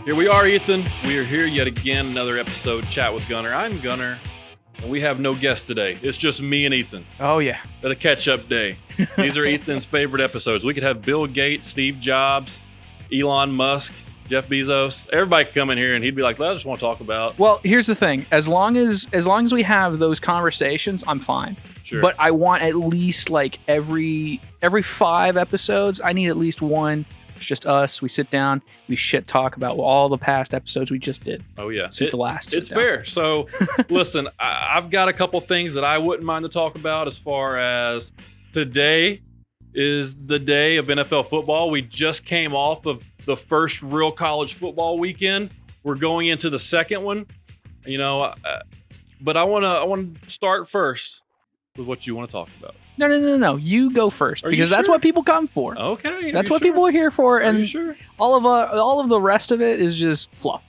Here we are, Ethan. We are here yet again, another episode, Chat with Gunner. I'm Gunner, and we have no guest today. It's just me and Ethan. Oh, yeah. At a catch-up day. These are Ethan's favorite episodes. We could have Bill Gates, Steve Jobs, Elon Musk, Jeff Bezos. Everybody could come in here, and he'd be like, I just want to talk about. Well, here's the thing. As long as we have those conversations, I'm fine. Sure. But I want at least like every 5 episodes, I need at least one. It's just us. We sit down. We shit talk about all the past episodes we just did. Oh, yeah. Since the last. It's fair. So, listen, I've got a couple things that I wouldn't mind to talk about as far as today is the day of NFL football. We just came off of the first real college football weekend. We're going into the second one, but I want to start first with what you want to talk about. No. You go first because that's what people come for. Okay. That's what people are here for. And you sure? all of the rest of it is just fluff.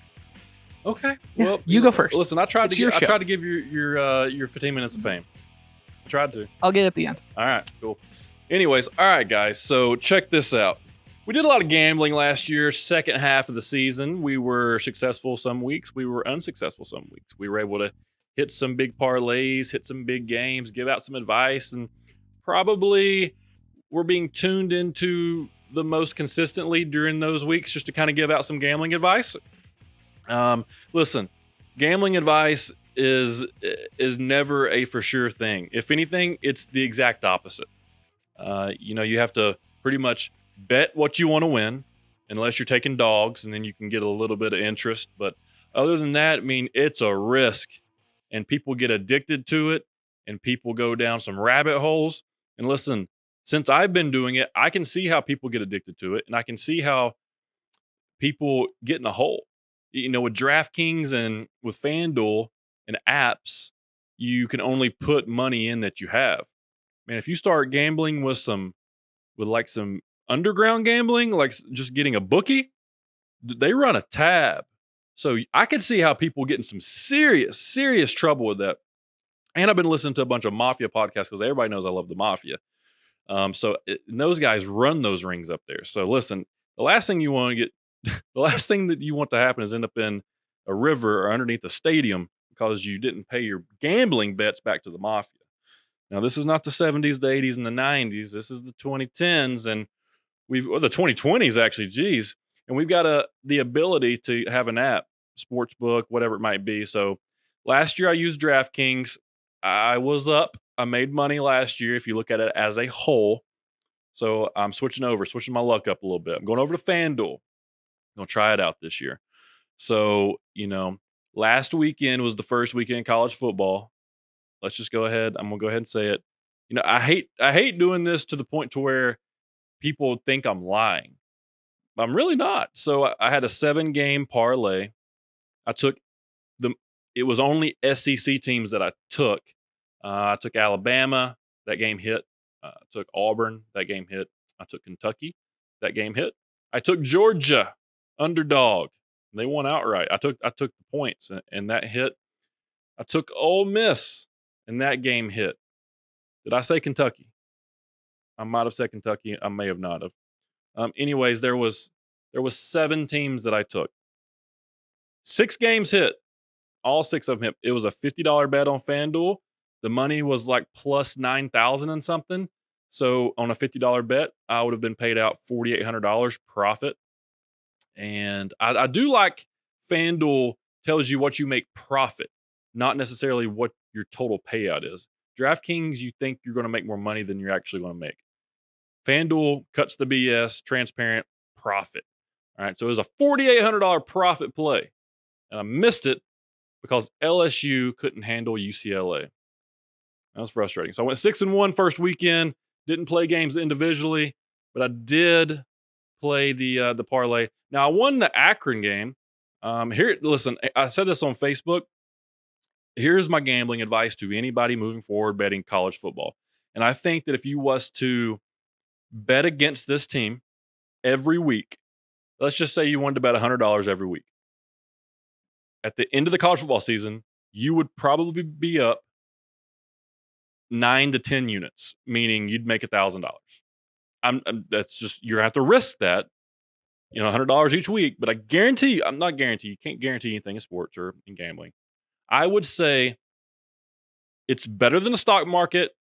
Okay. Yeah, well, you go first. Listen, I tried It's to give you your 15 minutes of fame. I tried to. I'll get it at the end. All right, cool. Anyways, all right, guys. So check this out. We did a lot of gambling last year, second half of the season. We were successful some weeks. We were unsuccessful some weeks. We were able to hit some big parlays, hit some big games, give out some advice, and probably we're being tuned into the most consistently during those weeks just to kind of give out some gambling advice. Listen, gambling advice is never a for sure thing. If anything, it's the exact opposite. You have to pretty much bet what you want to win, unless you're taking dogs, and then you can get a little bit of interest. But other than that, I mean, it's a risk, and people get addicted to it, and people go down some rabbit holes. And listen, since I've been doing it, I can see how people get addicted to it, and I can see how people get in a hole. With DraftKings and with FanDuel and apps, you can only put money in that you have. Man, if you start gambling with some underground gambling, like just getting a bookie, they run a tab. So I can see how people get in some serious, serious trouble with that. And I've been listening to a bunch of mafia podcasts because everybody knows I love the mafia. Those guys run those rings up there. So listen, the last thing that you want to happen is end up in a river or underneath a stadium because you didn't pay your gambling bets back to the mafia. Now, this is not the 70s, the 80s, and the 90s. This is the 2010s and the 2020s, actually, geez. And we've got the ability to have an app, sportsbook, whatever it might be. So last year I used DraftKings. I was up. I made money last year if you look at it as a whole. So I'm switching my luck up a little bit. I'm going over to FanDuel. I'm going to try it out this year. So, last weekend was the first weekend in college football. Let's just go ahead. I'm going to go ahead and say it. I hate doing this to the point to where people think I'm lying. I'm really not. So I had a 7-game parlay. It was only SEC teams that I took. I took Alabama. That game hit. I took Auburn. That game hit. I took Kentucky. That game hit. I took Georgia underdog. They won outright. I took the points and that hit. I took Ole Miss and that game hit. Did I say Kentucky? I might have said Kentucky. I may have not have. Anyways, there was 7 teams that I took. 6 games hit. All 6 of them hit. It was a $50 bet on FanDuel. The money was like plus 9,000 and something. So on a $50 bet, I would have been paid out $4,800 profit. And I do like FanDuel tells you what you make profit, not necessarily what your total payout is. DraftKings, you think you're going to make more money than you're actually going to make. FanDuel cuts the BS, transparent profit. All right, so it was a $4,800 profit play. And I missed it because LSU couldn't handle UCLA. That was frustrating. So I went 6-1 first weekend, didn't play games individually, but I did play the parlay. Now I won the Akron game. Listen, I said this on Facebook. Here's my gambling advice to anybody moving forward betting college football. And I think that if you was to bet against this team every week, let's just say you wanted to bet $100 every week. At the end of the college football season, you would probably be up 9 to 10 units, meaning you'd make $1,000. That's just, you have to risk that. $100 each week, but I guarantee you, I'm not guarantee, you can't guarantee anything in sports or in gambling. I would say it's better than the stock market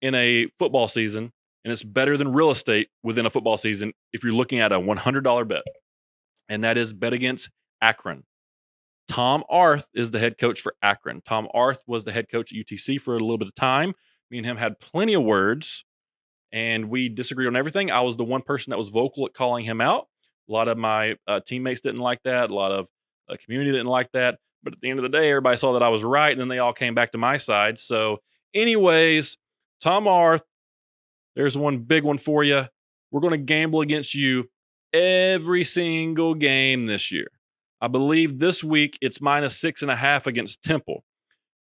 in a football season, and it's better than real estate within a football season if you're looking at a $100 bet. And that is bet against Akron. Tom Arth is the head coach for Akron. Tom Arth was the head coach at UTC for a little bit of time. Me and him had plenty of words, and we disagreed on everything. I was the one person that was vocal at calling him out. A lot of my teammates didn't like that. A lot of community didn't like that. But at the end of the day, everybody saw that I was right, and then they all came back to my side. So, anyways, Tom Arth, there's one big one for you. We're going to gamble against you every single game this year. I believe this week it's -6.5 against Temple.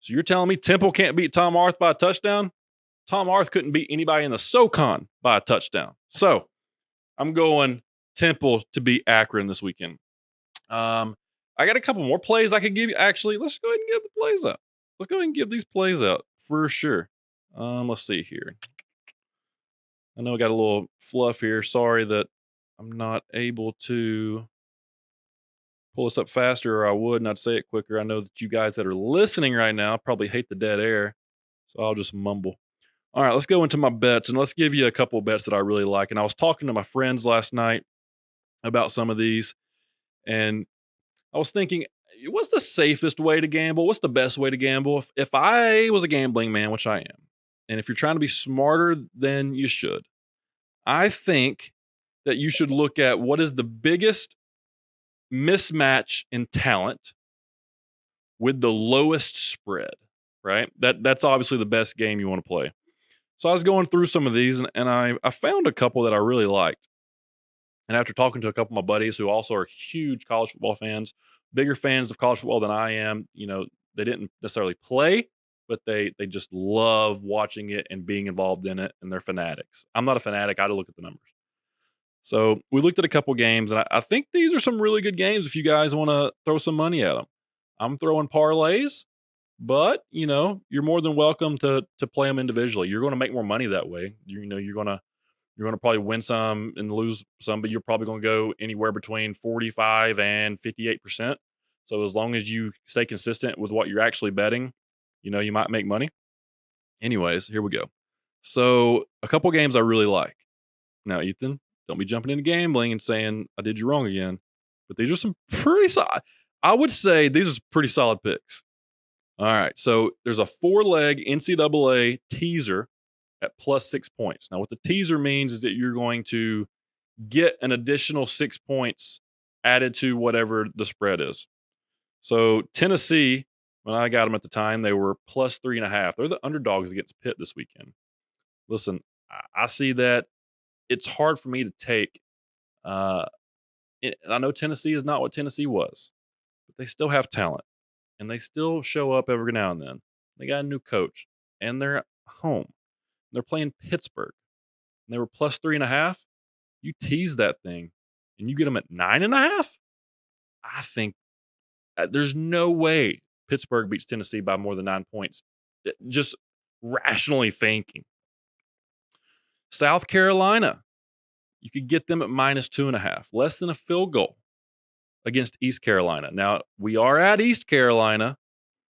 So you're telling me Temple can't beat Tom Arth by a touchdown? Tom Arth couldn't beat anybody in the SoCon by a touchdown. So I'm going Temple to beat Akron this weekend. I got a couple more plays I could give you. Actually, let's go ahead and give the plays out. Let's go ahead and give these plays out for sure. Let's see here. I know I got a little fluff here. Sorry that I'm not able to pull this up faster, or I would, and I'd say it quicker. I know that you guys that are listening right now probably hate the dead air, so I'll just mumble. All right, let's go into my bets, and let's give you a couple of bets that I really like. And I was talking to my friends last night about some of these, and I was thinking, what's the safest way to gamble? What's the best way to gamble? If I was a gambling man, which I am, and if you're trying to be smarter than you should, I think that you should look at what is the biggest mismatch in talent with the lowest spread, right? That's obviously the best game you want to play. So I was going through some of these, and I found a couple that I really liked. And after talking to a couple of my buddies who also are huge college football fans, bigger fans of college football than I am, they didn't necessarily play, but they just love watching it and being involved in it, and they're fanatics. I'm not a fanatic. I had to look at the numbers. So we looked at a couple games, and I think these are some really good games if you guys want to throw some money at them. I'm throwing parlays, but you're more than welcome to play them individually. You're going to make more money that way. You're going to probably win some and lose some, but you're probably going to go anywhere between 45 and 58%. So as long as you stay consistent with what you're actually betting, you might make money. Anyways, here we go. So a couple games I really like. Now, Ethan, don't be jumping into gambling and saying I did you wrong again. But these are some pretty solid. I would say these are pretty solid picks. All right. So there's a 4-leg NCAA teaser at +6 points. Now, what the teaser means is that you're going to get an additional 6 points added to whatever the spread is. So Tennessee, when I got them at the time, they were +3.5. They're the underdogs against Pitt this weekend. Listen, I see that. It's hard for me to take. And I know Tennessee is not what Tennessee was, but they still have talent, and they still show up every now and then. They got a new coach, and they're at home. They're playing Pittsburgh, and they were +3.5. You tease that thing, and you get them at 9.5. I think there's no way Pittsburgh beats Tennessee by more than 9 points. Just rationally thinking. South Carolina, you could get them at -2.5, less than a field goal against East Carolina. Now, we are at East Carolina,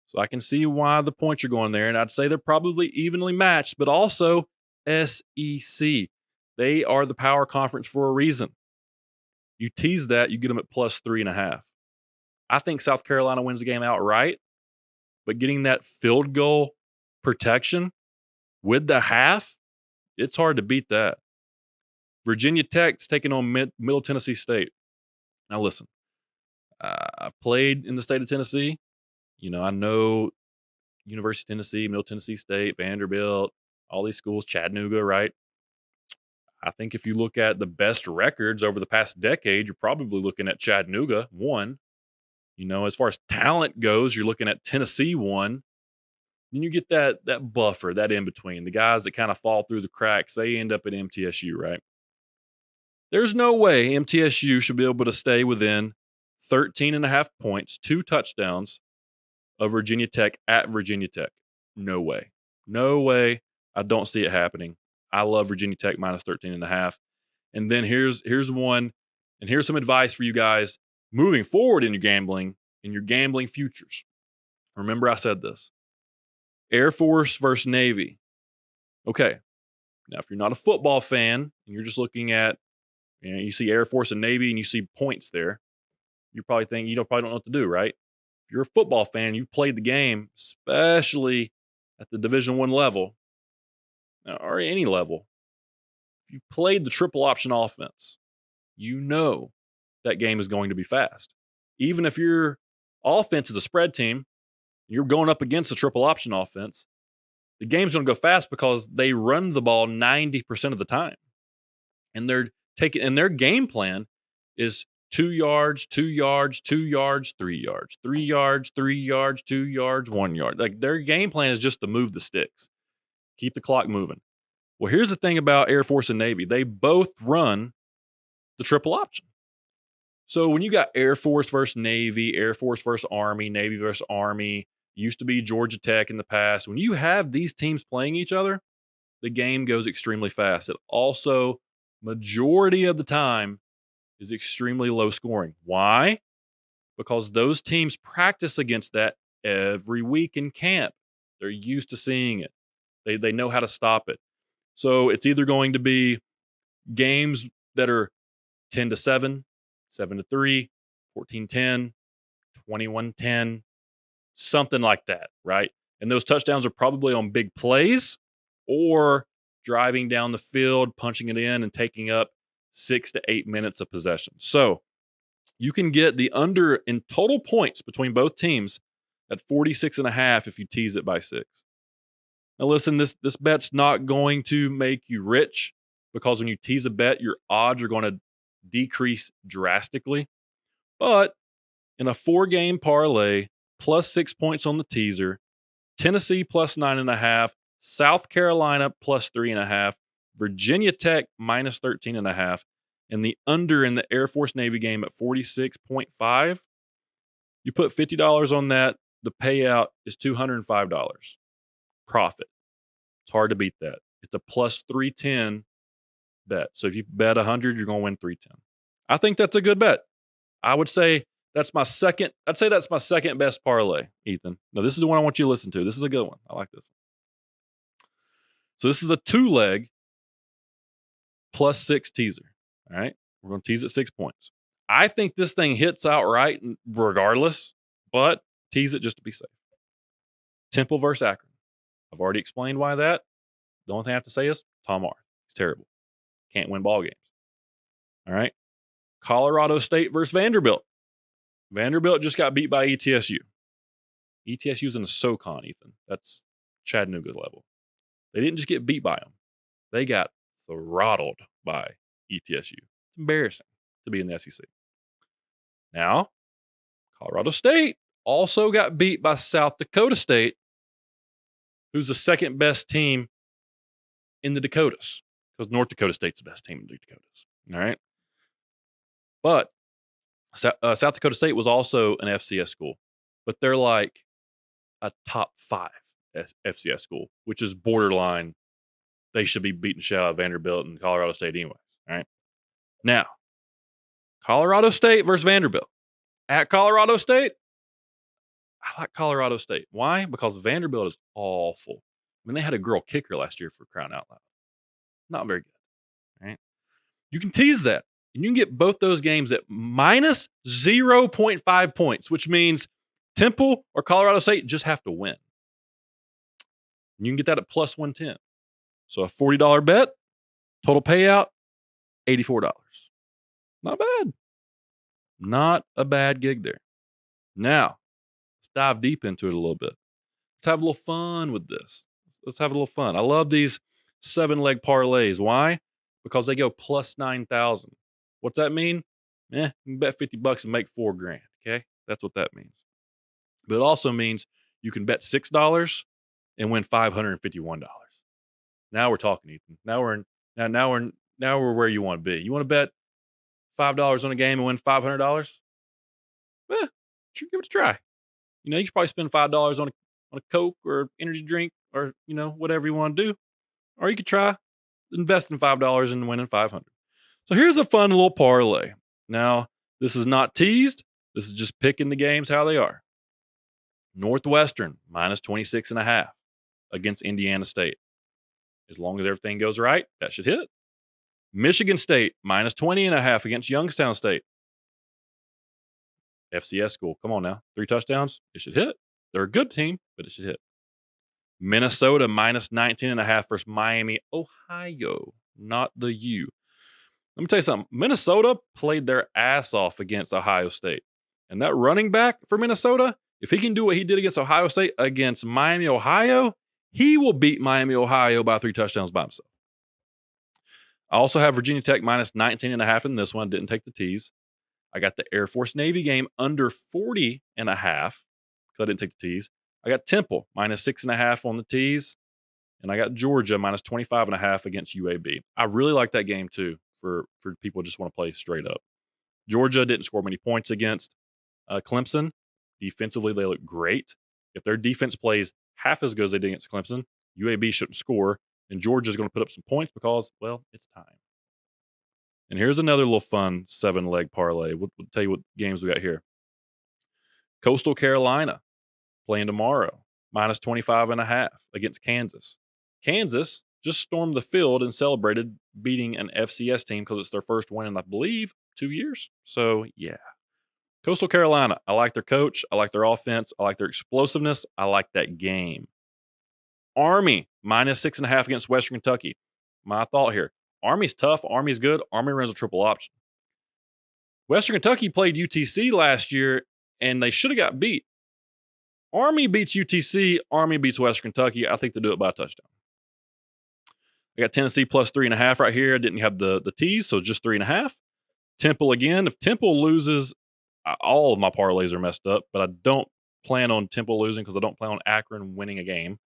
so I can see why the points are going there, and I'd say they're probably evenly matched, but also SEC. They are the power conference for a reason. You tease that, you get them at +3.5. I think South Carolina wins the game outright, but getting that field goal protection with the half, it's hard to beat that. Virginia Tech's taking on Middle Tennessee State. Now, listen, I've played in the state of Tennessee. I know University of Tennessee, Middle Tennessee State, Vanderbilt, all these schools, Chattanooga, right? I think if you look at the best records over the past decade, you're probably looking at Chattanooga, one. As far as talent goes, you're looking at Tennessee, one. Then you get that buffer, that in between, the guys that kind of fall through the cracks, they end up at MTSU, right? There's no way MTSU should be able to stay within 13.5 points, 2 touchdowns of Virginia Tech at Virginia Tech. No way. No way. I don't see it happening. I love Virginia Tech -13.5. And then here's one. And here's some advice for you guys moving forward in your gambling futures. Remember, I said this. Air Force versus Navy. Okay. Now, if you're not a football fan and you're just looking at, you see Air Force and Navy and you see points there, you probably think probably don't know what to do, right? If you're a football fan, you've played the game, especially at the Division I level or any level. If you've played the triple option offense, you know that game is going to be fast. Even if your offense is a spread team, you're going up against a triple option offense, the game's going to go fast because they run the ball 90% of the time. And their game plan is 2 yards, 2 yards, 2 yards, 3 yards, 3 yards, 3 yards, 2 yards, 1 yard. Like their game plan is just to move the sticks, keep the clock moving. Well, here's the thing about Air Force and Navy. They both run the triple option. So when you got Air Force versus Navy, Air Force versus Army, Navy versus Army, used to be Georgia Tech in the past, when you have these teams playing each other, the game goes extremely fast. It also, majority of the time, is extremely low scoring. Why? Because those teams practice against that every week in camp. They're used to seeing it. They know how to stop it. So it's either going to be games that are 10-7, 7-3, 14-10, 21-10, something like that, right? And those touchdowns are probably on big plays or driving down the field, punching it in, and taking up 6 to 8 minutes of possession. So you can get the under in total points between both teams at 46.5 if you tease it by 6. Now listen, this bet's not going to make you rich because when you tease a bet, your odds are going to decrease drastically. But in a 4-game parlay, plus 6 points on the teaser, Tennessee plus 9.5, South Carolina plus 3.5, Virginia Tech minus 13.5, and the under in the Air Force Navy game at 46.5. You put $50 on that, the payout is $205 profit. It's hard to beat that. It's a plus 310 bet. So if you bet 100, you're going to win 310. I think that's a good bet. I would say that's my second best parlay, Ethan. Now, this is the one I want you to listen to. This is a good one. I like this one. So this is a 2-leg plus 6 teaser. All right. We're going to tease at 6 points. I think this thing hits outright regardless, but tease it just to be safe. Temple versus Akron. I've already explained why that. The only thing I have to say is Tom R. He's terrible. Can't win ball games. All right. Colorado State versus Vanderbilt. Vanderbilt just got beat by ETSU. ETSU's in the SoCon, Ethan. That's Chattanooga level. They didn't just get beat by them. They got throttled by ETSU. It's embarrassing to be in the SEC. Now, Colorado State also got beat by South Dakota State, who's the second best team in the Dakotas, because North Dakota State's the best team in the Dakotas. All right. But South Dakota State was also an FCS school, but they're like a top 5 FCS school, which is borderline. They should be beating shit out of Vanderbilt and Colorado State anyways. All right. Now, Colorado State versus Vanderbilt. At Colorado State, I like Colorado State. Why? Because Vanderbilt is awful. I mean, they had a girl kicker last year for crying out loud. Not very good. All right. You can tease that. And you can get both those games at minus 0.5 points, which means Temple or Colorado State just have to win. And you can get that at plus 110. So a $40 bet, total payout, $84. Not bad. Not a bad gig there. Now, let's dive deep into it a little bit. Let's have a little fun with this. Let's have a little fun. I love these 7-leg parlays. Why? Because they go plus 9,000. What's that mean? You can bet $50 and make $4,000. Okay, that's what that means. But it also means you can bet $6 and win $551. Now we're talking, Ethan. Now we're where you want to be. You want to bet $5 on a game and win $500? Sure, give it a try. You can probably spend $5 on a Coke or energy drink or whatever you want to do, or you could try investing $5 and winning $500. So here's a fun little parlay. Now, this is not teased. This is just picking the games how they are. Northwestern, minus 26.5 against Indiana State. As long as everything goes right, that should hit. Michigan State, minus 20.5 against Youngstown State. FCS school. Come on now. 3 touchdowns. It should hit. They're a good team, but it should hit. Minnesota, minus 19.5 versus Miami, Ohio. Not the U. Let me tell you something. Minnesota played their ass off against Ohio State. And that running back for Minnesota, if he can do what he did against Ohio State against Miami, Ohio, he will beat Miami, Ohio by 3 touchdowns by himself. I also have Virginia Tech minus 19.5 in this one. Didn't take the tees. I got the Air Force Navy game under 40.5 because I didn't take the tees. I got Temple minus 6.5 on the tees. And I got Georgia minus 25.5 against UAB. I really like that game too for people who just want to play straight up. Georgia didn't score many points against Clemson. Defensively, they look great. If their defense plays half as good as they did against Clemson, UAB shouldn't score. And Georgia's going to put up some points because, well, it's time. And here's another little fun 7-leg parlay. We'll tell you what games we got here. Coastal Carolina playing tomorrow, minus 25.5 against Kansas. Kansas just stormed the field and celebrated beating an FCS team because it's their first win in, I believe, 2 years. So, yeah. Coastal Carolina, I like their coach. I like their offense. I like their explosiveness. I like that game. Army, minus 6.5 against Western Kentucky. My thought here. Army's tough. Army's good. Army runs a triple option. Western Kentucky played UTC last year, and they should have got beat. Army beats UTC. Army beats Western Kentucky. I think they do it by a touchdown. I got Tennessee plus 3.5 right here. I didn't have the T's, so just 3.5. Temple again. If Temple loses, all of my parlays are messed up, but I don't plan on Temple losing because I don't plan on Akron winning a game.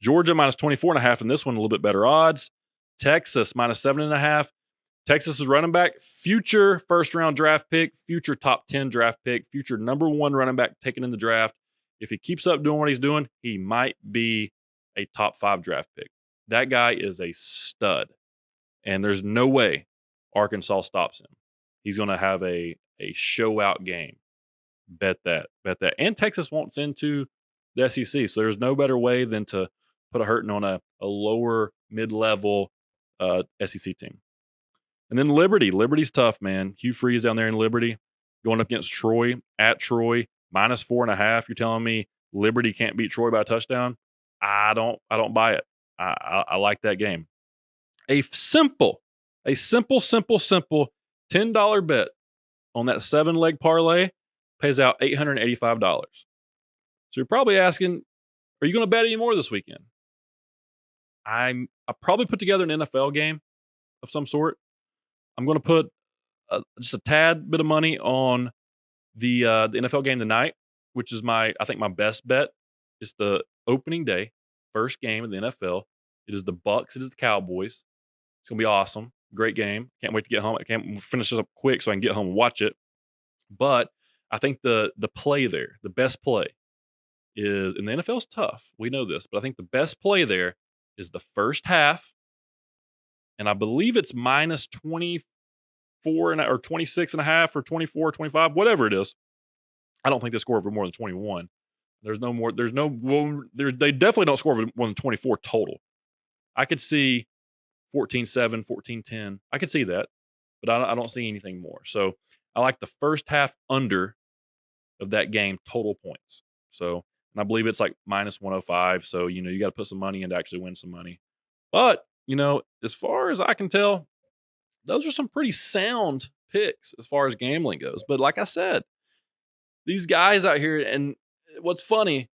Georgia minus 24.5 in this one, a little bit better odds. Texas minus 7.5. Texas is running back, future first-round draft pick, future top 10 draft pick, future number 1 running back taken in the draft. If he keeps up doing what he's doing, he might be a top 5 draft pick. That guy is a stud, and there's no way Arkansas stops him. He's going to have a show-out game. Bet that. And Texas won't send to the SEC, so there's no better way than to put a hurting on a lower mid-level SEC team. And then Liberty. Liberty's tough, man. Hugh Freeze down there in Liberty going up against Troy at Troy, minus 4.5. You're telling me Liberty can't beat Troy by a touchdown? I don't buy it. I like that game. A simple $10 bet on that 7-leg parlay pays out $885. So you're probably asking, are you going to bet any more this weekend? I probably put together an NFL game of some sort. I'm going to put just a tad bit of money on the NFL game tonight, which is I think my best bet. It's the opening day, first game of the NFL. It is the Bucks. It is the Cowboys. It's going to be awesome. Great game. Can't wait to get home. I can't finish this up quick so I can get home and watch it. But I think the play there, the best play is, and the NFL's tough. We know this, but I think the best play there is the first half. And I believe it's minus 24 or 26.5 or 24, 25, whatever it is. I don't think they score over more than 21. They definitely don't score over more than 24 total. I could see 14-7, 14-10. I could see that, but I don't see anything more. So I like the first half under of that game total points. So, and I believe it's like minus 105. So, you got to put some money in to actually win some money. But, as far as I can tell, those are some pretty sound picks as far as gambling goes. But like I said, these guys out here, and what's funny,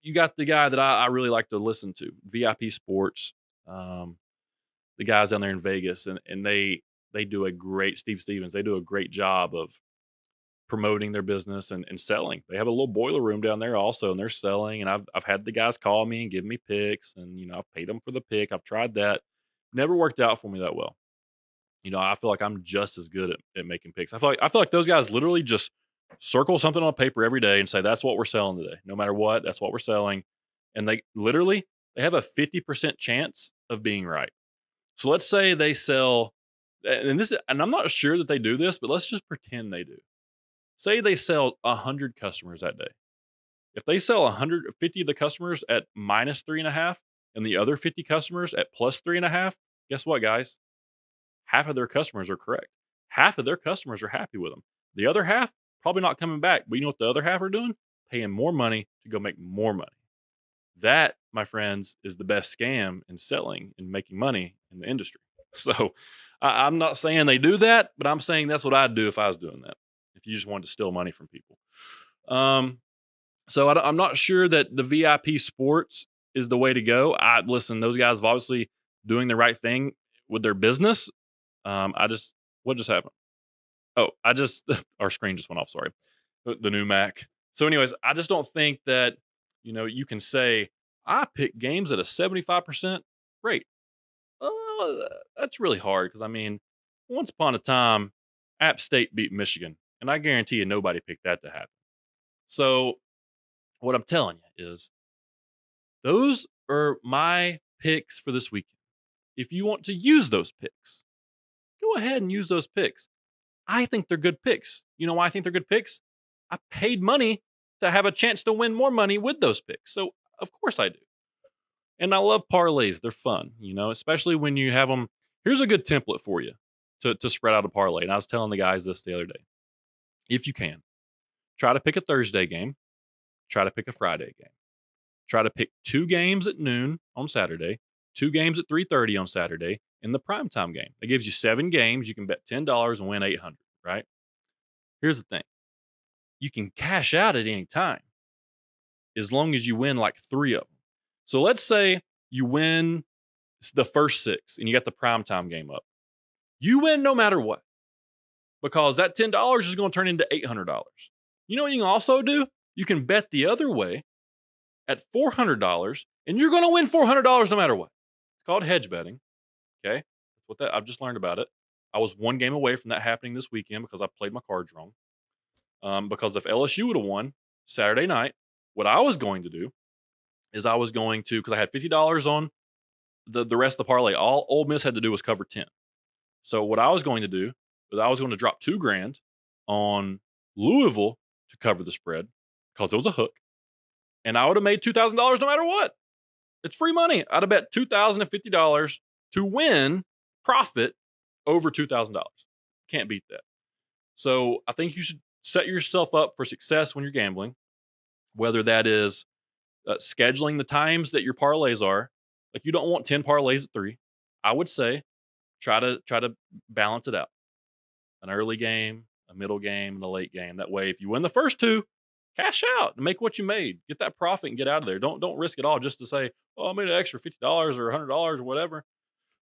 you got the guy that I really like to listen to, VIP Sports, the guys down there in Vegas, and they do a great, Steve Stevens, they do a great job of promoting their business and selling. They have a little boiler room down there also, and they're selling. And I've had the guys call me and give me picks, and I've paid them for the pick. I've tried that. Never worked out for me that well. I feel like I'm just as good at making picks. I feel like those guys literally just circle something on paper every day and say, that's what we're selling today. No matter what, that's what we're selling. And they have a 50% chance of being right. So let's say they sell and I'm not sure that they do this, but let's just pretend they do. Say they sell 100 customers that day. If they sell 150 of the customers at minus 3.5 and the other 50 customers at plus 3.5, guess what, guys? Half of their customers are correct. Half of their customers are happy with them. The other half, probably not coming back. But you know what the other half are doing? Paying more money to go make more money. That, my friends, is the best scam in selling and making money in the industry. So I'm not saying they do that, but I'm saying that's what I'd do if I was doing that. If you just wanted to steal money from people. So I'm not sure that the VIP sports is the way to go. Listen, those guys are obviously doing the right thing with their business. What just happened? Oh, our screen just went off. Sorry. The new Mac. So anyways, I just don't think that, you can say, I pick games at a 75% rate. That's really hard because, once upon a time, App State beat Michigan. And I guarantee you nobody picked that to happen. So what I'm telling you is those are my picks for this weekend. If you want to use those picks, go ahead and use those picks. I think they're good picks. You know why I think they're good picks? I paid money to have a chance to win more money with those picks. So, of course I do. And I love parlays. They're fun, especially when you have them. Here's a good template for you to spread out a parlay. And I was telling the guys this the other day. If you can, try to pick a Thursday game. Try to pick a Friday game. Try to pick 2 games at noon on Saturday, 2 games at 3:30 on Saturday, and the primetime game. It gives you 7 games. You can bet $10 and win $800, right? Here's the thing. You can cash out at any time as long as you win like 3 of them. So let's say you win the first 6 and you got the primetime game up. You win no matter what because that $10 is going to turn into $800. You know what you can also do? You can bet the other way at $400 and you're going to win $400 no matter what. It's called hedge betting. Okay. I've just learned about it. I was 1 game away from that happening this weekend because I played my cards wrong. Because if LSU would have won Saturday night, what I was going to do is because I had $50 on the rest of the parlay. All Ole Miss had to do was cover 10. So what I was going to do is I was going to drop $2,000 on Louisville to cover the spread because it was a hook. And I would have made $2,000 no matter what. It's free money. I'd have bet $2,050 to win profit over $2,000. Can't beat that. So I think you should set yourself up for success when you're gambling, whether that is scheduling the times that your parlays are. Like you don't want 10 parlays at 3. I would say try to balance it out. An early game, a middle game, and a late game. That way, if you win the first 2, cash out and make what you made. Get that profit and get out of there. Don't risk it all just to say, oh, I made an extra $50 or $100 or whatever.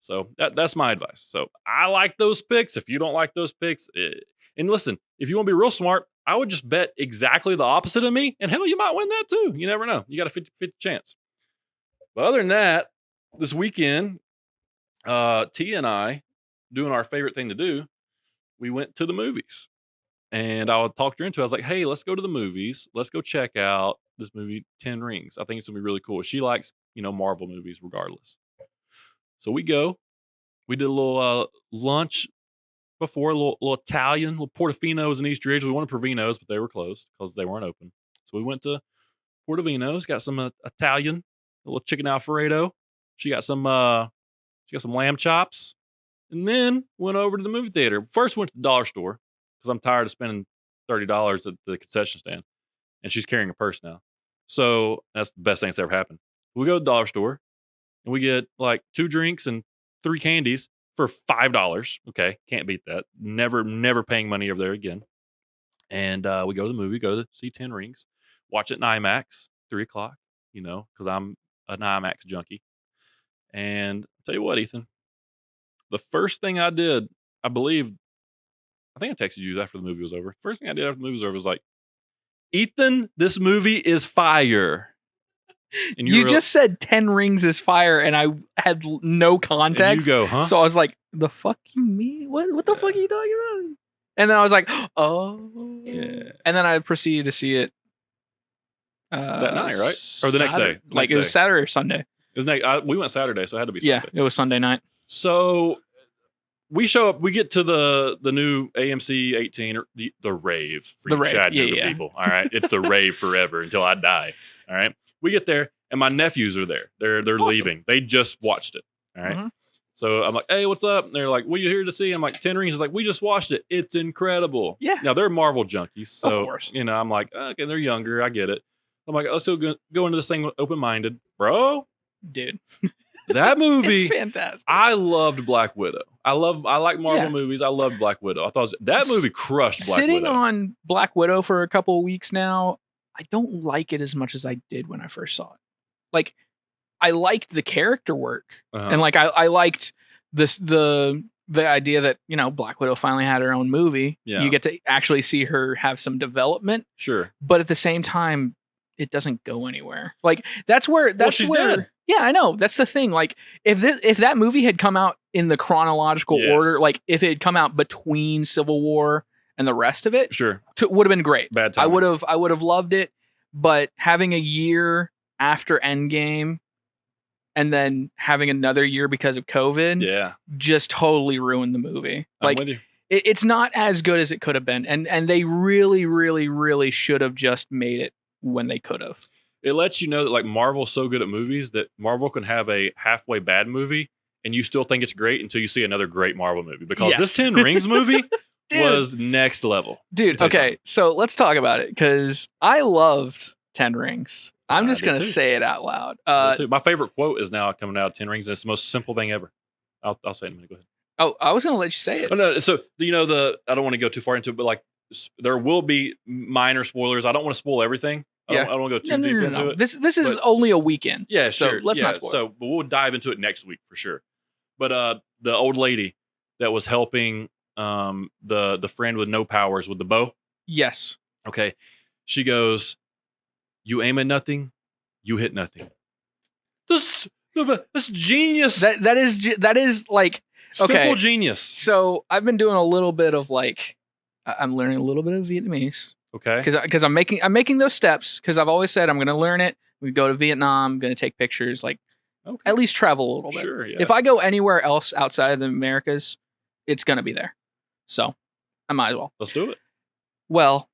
So that's my advice. So I like those picks. If you don't like those picks, and listen, if you want to be real smart, I would just bet exactly the opposite of me. And hell, you might win that too. You never know. You got a 50-50 chance. But other than that, this weekend, T and I, doing our favorite thing to do, we went to the movies. And I would talk her into it. I was like, hey, let's go to the movies. Let's go check out this movie, 10 Rings. I think it's going to be really cool. She likes, Marvel movies regardless. So we go. We did a little lunch before, a little Italian, little Portofino's in East Ridge. We wanted Provino's, but they were closed because they weren't open. So we went to Portofino's, got some Italian, a little chicken Alfredo. She got some lamb chops, and then went over to the movie theater. First went to the dollar store because I'm tired of spending $30 at the concession stand, and she's carrying a purse now. So that's the best thing that's ever happened. We go to the dollar store, and we get like 2 drinks and 3 candies for $5. Okay, can't beat that. Never paying money over there again. And we go to the movie, go to see 10 Rings, watch it in IMAX, 3 o'clock, because I'm an IMAX junkie. And I'll tell you what, Ethan, the first thing I did, I think I texted you after the movie was over. First thing I did after the movie was over was like, Ethan, this movie is fire. And you just said 10 Rings is fire, and I had no context. And you go, huh? So I was like, the fuck you mean? What the fuck are you talking about? And then I was like, oh. Yeah. And then I proceeded to see it. That night, right? Or the next day? It was Saturday or Sunday. We went Saturday, so it had to be Sunday. Yeah, it was Sunday night. So we show up. We get to the new AMC 18 or the rave for The you rave, Chattanooga yeah. people. All right, it's the rave forever until I die. All right, we get there and my nephews are there. They're Awesome. leaving. They just watched it. All right. Mhm. So I'm like, hey, what's up? And they're like, what are you here to see? I'm like, 10 Rings is like, we just watched it. It's incredible. Yeah. Now they're Marvel junkies. So, Of course. you know, I'm like, okay, they're younger. I get it. I'm like, let's go into this thing open-minded. Bro, Dude. that movie, It's fantastic. I loved Black Widow. I like Marvel movies. I loved Black Widow. I thought that movie crushed Black Sitting Widow. on Black Widow for a couple of weeks now, I don't like it as much as I did when I first saw it. Like, I liked the character work, and like I liked the idea that, you know, Black Widow finally had her own movie. Yeah. You get to actually see her have some development. Sure. But at the same time, it doesn't go anywhere. Like that's where she's where dead. Yeah, I know. That's the thing. Like if that movie had come out in the chronological order, like if it had come out between Civil War and the rest of it, sure, would have been great. Bad timing. I would have loved it, but having a year after Endgame and then having another year because of COVID, just totally ruined the movie. I'm with you. It's not as good as it could have been, and they really, really, really should have just made it when they could have. It lets you know that like Marvel's so good at movies that Marvel can have a halfway bad movie and you still think it's great until you see another great Marvel movie. Because this 10 Rings movie was next level. Dude, okay, so let's talk about it because I loved 10 Rings. I'm just going to say it out loud. My favorite quote is now coming out of 10 Rings, and it's the most simple thing ever. I'll say it in a minute. Go ahead. Oh, I was going to let you say it. Oh, no, so, you know, I don't want to go too far into it, but like there will be minor spoilers. I don't want to spoil everything. I don't want to go too deep into it. This is only a weekend. Yeah, so sure. let's not spoil. So, but we'll dive into it next week for sure. But the old lady that was helping the friend with no powers with the bow. Yes. Okay. She goes, "You aim at nothing, you hit nothing." That's genius. That is like simple genius. So I've been doing a little bit of like I'm learning a little bit of Vietnamese. Okay. Because I'm making those steps because I've always said I'm going to learn it. We go to Vietnam, I'm going to take pictures, like at least travel a little bit. Sure, yeah. If I go anywhere else outside of the Americas, it's going to be there. So I might as well. Let's do it. Well,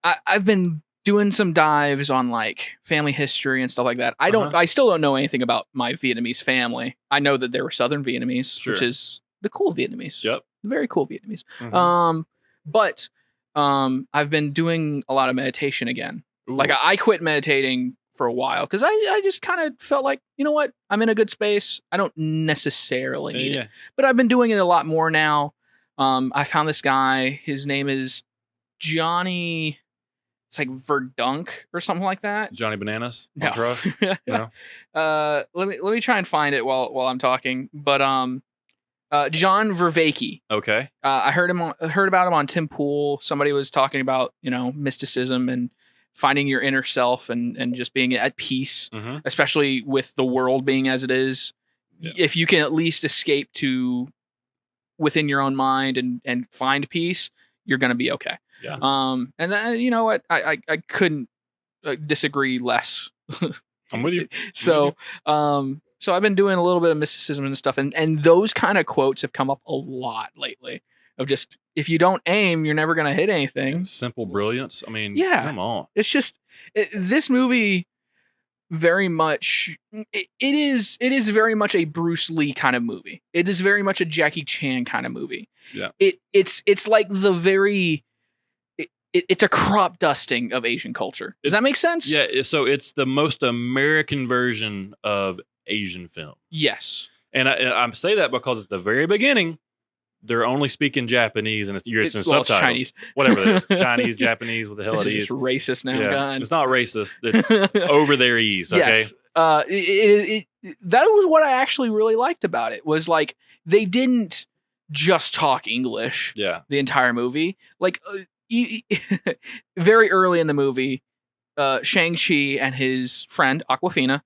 I've been doing some dives on like family history and stuff like that. I still don't know anything about my Vietnamese family. I know that they were Southern Vietnamese, which is the cool Vietnamese. Yep. Very cool Vietnamese. Mm-hmm. But I've been doing a lot of meditation again. Ooh. Like I quit meditating for a while because I just kind of felt like, you know what, I'm in a good space. I don't necessarily need it, but I've been doing it a lot more now. I found this guy. His name is Johnny. It's like Verdunk or something like that. Johnny Bananas. No. No. Let me try and find it while I'm talking. But John Vervaeke. Okay. I heard about him on Tim Pool. Somebody was talking about, you know, mysticism and finding your inner self and just being at peace, especially with the world being as it is. Yeah. If you can at least escape to within your own mind and find peace, you're going to be okay. Yeah. And then, you know what? I couldn't disagree less. I'm with you. So I've been doing a little bit of mysticism and stuff, and those kind of quotes have come up a lot lately. Of just, if you don't aim, you're never gonna hit anything. Simple brilliance. I mean, come on. It's just this movie. Very much, it is very much a Bruce Lee kind of movie. It is very much a Jackie Chan kind of movie. Yeah. It's like the very. It's a crop dusting of Asian culture. Does that make sense? Yeah. So it's the most American version of Asian film. Yes. And I say that because at the very beginning, they're only speaking Japanese and it's in subtitles. It's Chinese. Whatever it is. Chinese, Japanese, what the hell it is. It's racist now, God. It's not racist. It's over their ease, okay? Yes. That was what I actually really liked about it, was like they didn't just talk English the entire movie. Like very early in the movie, Shang-Chi and his friend Aquafina,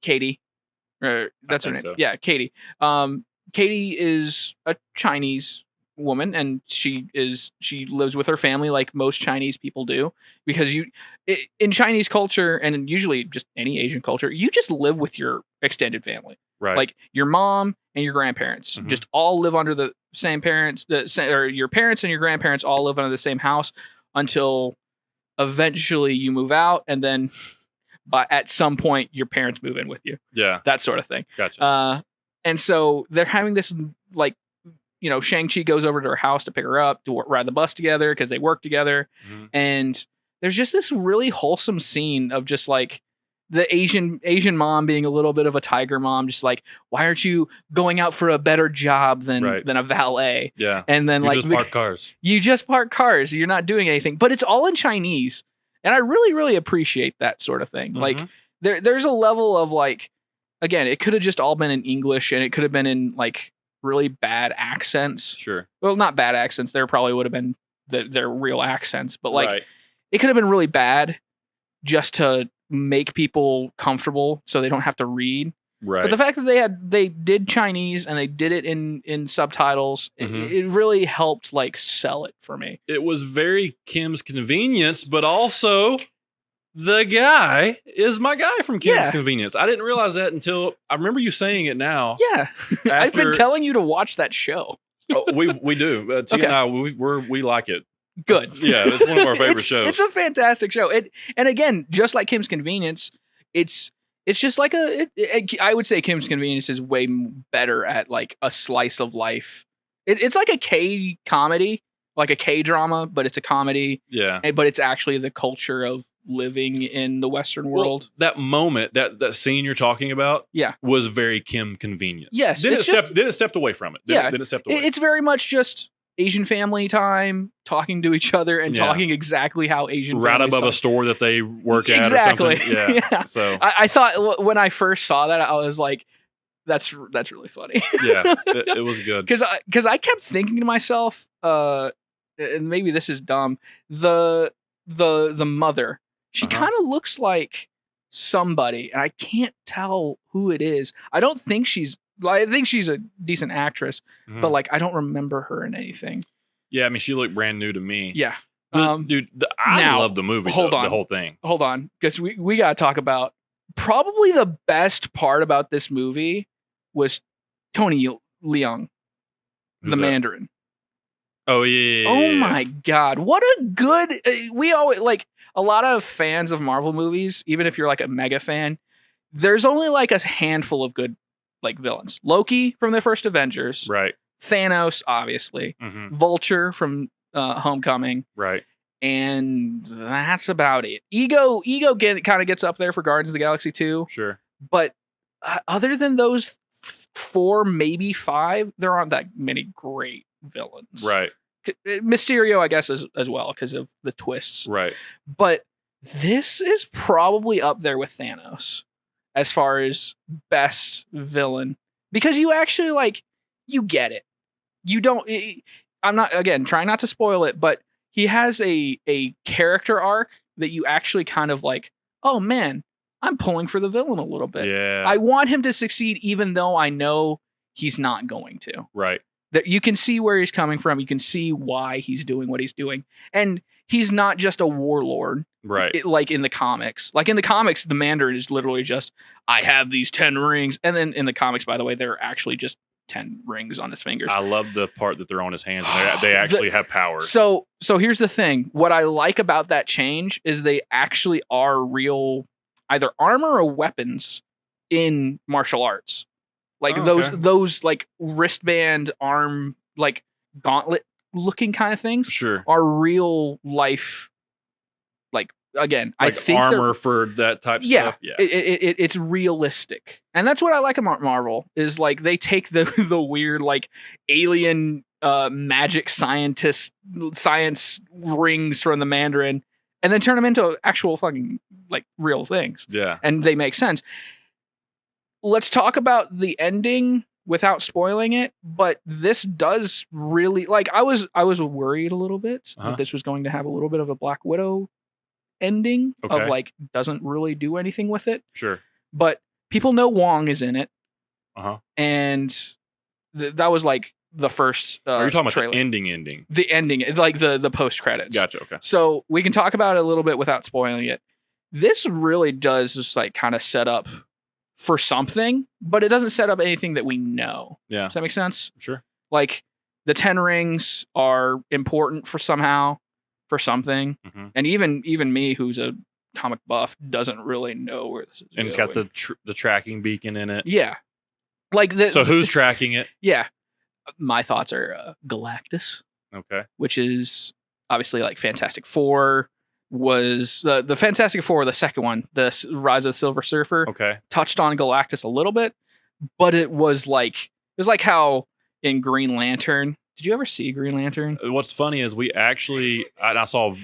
Katie, that's her name. So. Yeah, Katie. Katie is a Chinese woman, and she lives with her family like most Chinese people do, because in Chinese culture, and usually just any Asian culture, you just live with your extended family. Right. Like your mom and your grandparents just all live under the same parents, or your parents and your grandparents all live under the same house until eventually you move out, and then at some point your parents move in with you. Yeah. That sort of thing. Gotcha. And so they're having this, like, Shang-Chi goes over to her house to pick her up, to ride the bus together because they work together. And there's just this really wholesome scene of just like the Asian mom being a little bit of a tiger mom, just like, why aren't you going out for a better job than a valet? Yeah. And then you just park cars. You just park cars. You're not doing anything, but it's all in Chinese. And I really, really appreciate that sort of thing. Like there's a level of like, again, it could have just all been in English, and it could have been in like really bad accents. Sure. Well, not bad accents. There probably would have been their real accents, but like it could have been really bad just to make people comfortable so they don't have to read. Right. But the fact that they did Chinese and they did it in subtitles, it really helped like sell it for me. It was very Kim's Convenience, but also the guy is my guy from Kim's Convenience. I didn't realize that until I remember you saying it now. Yeah. I've been telling you to watch that show. we do. T and I, we like it. Good. Yeah, it's one of our favorite shows. It's a fantastic show. And again, just like Kim's Convenience, it's just like I would say Kim's Convenience is way better at like a slice of life. It's like a K comedy, like a K drama, but it's a comedy. Yeah. But it's actually the culture of living in the Western world. Well, that moment, that scene you're talking about, was very Kim Convenience. Yes. Then it stepped away from it. Then it stepped away. It's very much just Asian family time, talking to each other and talking exactly how Asian right families above talk. a store that they work at exactly. or something. Yeah. So I thought when I first saw that, I was like, that's really funny. Yeah, it was good. Because I kept thinking to myself, and maybe this is dumb, the mother, she kind of looks like somebody, and I can't tell who it is. I think she's a decent actress, but like I don't remember her in anything. Yeah, I mean, she looked brand new to me. Yeah. Dude, I love the movie. The whole thing. Hold on, because we got to talk about probably the best part about this movie was Tony Leung, the Mandarin. Oh yeah. Oh my God, what a good. We always like a lot of fans of Marvel movies. Even if you're like a mega fan, there's only like a handful of good like villains. Loki from the first Avengers, right? Thanos, obviously. Vulture from Homecoming, right? And that's about it. Ego kind of gets up there for Guardians of the Galaxy 2. Sure. But other than those 4, maybe 5, there aren't that many great villains. Right. Mysterio, I guess, as well, because of the twists. Right. But this is probably up there with Thanos as far as best villain. Because you actually, like, you get it. You don't... I'm not, again, trying not to spoil it, but he has a character arc that you actually kind of like, oh man, I'm pulling for the villain a little bit. Yeah. I want him to succeed even though I know he's not going to. Right. That you can see where he's coming from. You can see why he's doing what he's doing. And he's not just a warlord. Right. Like in the comics. Like in the comics, the Mandarin is literally just, I have these 10 rings. And then in the comics, by the way, they're actually just 10 rings on his fingers. I love the part that they're on his hands and they actually have power. So here's the thing. What I like about that change is they actually are real either armor or weapons in martial arts. Like those like wristband arm, like gauntlet looking kind of things are real life. Like, again, like I think armor for that type of stuff. Yeah. It's realistic. And that's what I like about Marvel is like they take the weird like alien magic science rings from the Mandarin and then turn them into actual fucking like real things. Yeah. And they make sense. Let's talk about the ending without spoiling it, but this does really like I was worried a little bit that this was going to have a little bit of a Black Widow ending of like doesn't really do anything with it. Sure. But people know Wong is in it. Uh-huh. And that was like the first Are you talking about trailer. the ending? The ending, like the post credits. Gotcha. Okay. So we can talk about it a little bit without spoiling it. This really does just like kind of set up for something, but it doesn't set up anything that we know. Yeah. Does that make sense? Sure. Like the 10 rings are important for somehow, for something. Mm-hmm. And even me, who's a comic buff, doesn't really know where this is And it's going. got the tracking beacon in it. Yeah. Like so who's tracking it? Yeah. My thoughts are Galactus. Okay. Which is obviously like Fantastic Four was the Fantastic Four, the second one, the Rise of the Silver Surfer. Okay. Touched on Galactus a little bit, but it was like how in Green Lantern. Did you ever see Green Lantern? What's funny is we actually, I saw,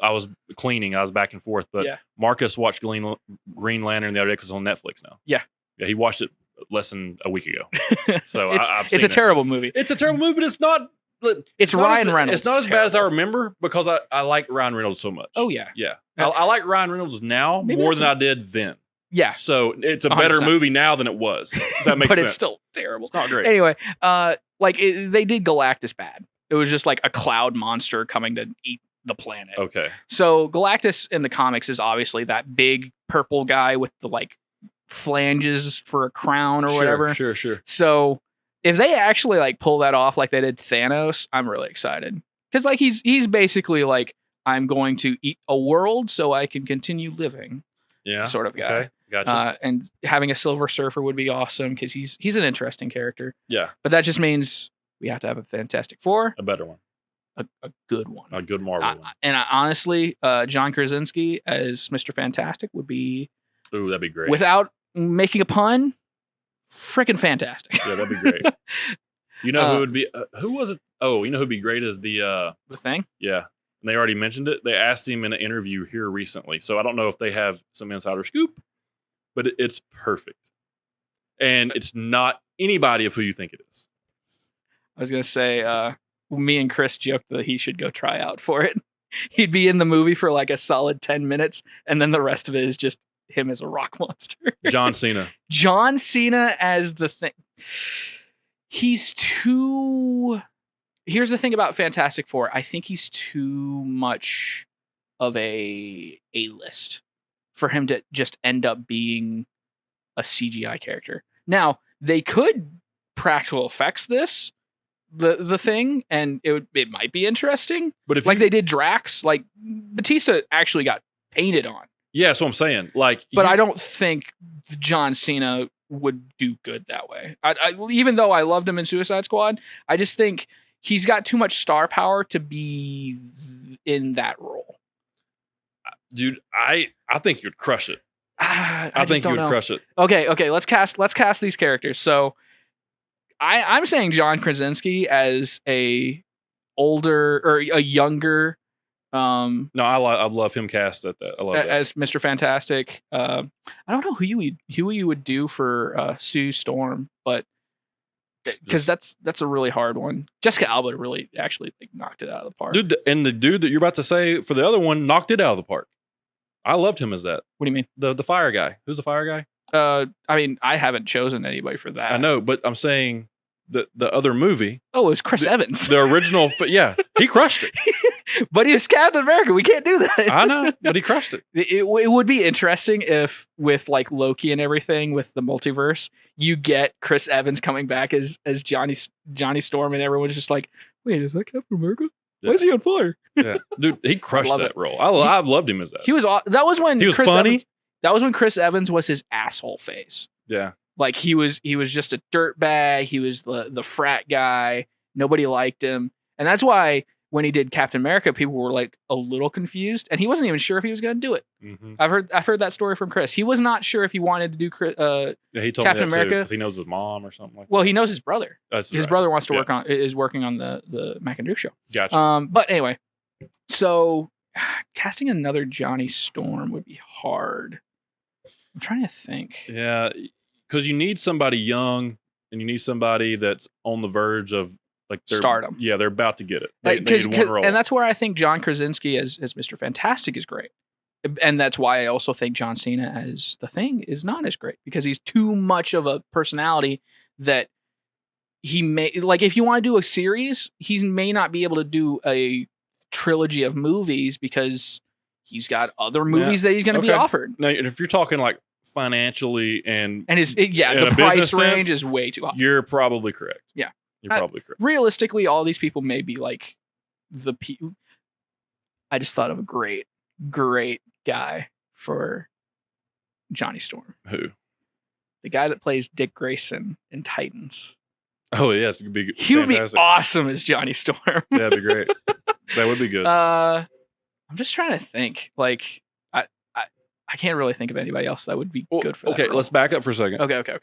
I was cleaning, I was back and forth, but Marcus watched Green Lantern the other day because it's on Netflix now. Yeah. Yeah, he watched it less than a week ago. So I've seen it's a terrible movie. It's a terrible movie, but it's not. It's Ryan Reynolds. It's not as bad as I remember because I like Ryan Reynolds so much. Oh yeah, yeah. I like Ryan Reynolds now more than I did then. Yeah. So it's a better 100%. movie now than it was. If that makes but sense. It's still terrible. It's not great. Anyway, they did Galactus bad. It was just like a cloud monster coming to eat the planet. Okay. So Galactus in the comics is obviously that big purple guy with the like flanges for a crown or whatever. Sure. So if they actually like pull that off like they did Thanos, I'm really excited. Because like he's basically like, I'm going to eat a world so I can continue living. Yeah. Sort of guy. Okay. Gotcha. And having a Silver Surfer would be awesome because he's an interesting character. Yeah. But that just means we have to have a Fantastic Four. A better one. A good one. A good Marvel one. And honestly, John Krasinski as Mr. Fantastic would be... Ooh, that'd be great. Without making a pun, freaking fantastic. Yeah, that'd be great. You know who would be... who was it? Oh, you know who'd be great is the Thing? Yeah. And they already mentioned it. They asked him in an interview here recently. So I don't know if they have some insider scoop, but it's perfect. And it's not anybody of who you think it is. I was going to say, me and Chris joked that he should go try out for it. He'd be in the movie for like a solid 10 minutes, and then the rest of it is just him as a rock monster. John Cena. John Cena as the Thing. He's too... Here's the thing about Fantastic Four. I think he's too much of a A-list for him to just end up being a CGI character. Now, they could practical effects this, the Thing, and it might be interesting. But if like they did Drax, like Batista actually got painted on. Yeah, that's what I'm saying. But I don't think John Cena would do good that way. I even though I loved him in Suicide Squad, I just think he's got too much star power to be in that role. Dude, I think you'd crush it. I think you would crush it. Okay. Let's cast these characters. So I'm saying John Krasinski as a older or a younger. No, I love him cast at that. I love that. As Mr. Fantastic. I don't know who you would do for Sue Storm, but because that's a really hard one. Jessica Alba really actually knocked it out of the park. Dude, and the dude that you're about to say for the other one knocked it out of the park. I loved him as that. What do you mean? The fire guy. Who's the fire guy? I mean, I haven't chosen anybody for that. I know, but I'm saying the other movie. Oh, it was Chris Evans. The original, yeah, he crushed it. But he was Captain America. We can't do that. I know, but he crushed it. It would be interesting if, with like Loki and everything, with the multiverse, you get Chris Evans coming back as Johnny Storm, and everyone's just like, "Wait, is that Captain America? Why is he on fire?" Yeah, dude, he crushed that role. I loved him as that. He was. That was when he was funny. That was when Chris Evans was his asshole phase. Yeah, like he was just a dirtbag. He was the frat guy. Nobody liked him, and that's why when he did Captain America, people were like a little confused, and he wasn't even sure if he was going to do it. Mm-hmm. I've heard that story from Chris. He was not sure if he wanted to do he told Captain me that America because he knows his mom or something like that. Well, he knows his brother. His brother wants to is working on the Mac and Duke show. Gotcha. But anyway, so casting another Johnny Storm would be hard. I'm trying to think. Yeah, because you need somebody young, and you need somebody that's on the verge of like stardom. Yeah, they're about to get it. They need one role. And that's where I think John Krasinski as Mr. Fantastic is great. And that's why I also think John Cena as the Thing is not as great, because he's too much of a personality that he may like if you want to do a series, he may not be able to do a trilogy of movies because he's got other movies that he's going to be offered. Now, and if you're talking like financially and the price range is way too high. You're probably correct. Yeah, you're probably correct. Realistically, all these people may be like I just thought of a great guy for Johnny Storm. Who? The guy that plays Dick Grayson in Titans. Oh yeah, it's gonna be. He would be awesome as Johnny Storm. Yeah, that'd be great. That would be good. I'm just trying to think. Like, I can't really think of anybody else that would be good for that. Okay, let's back up for a second. Okay.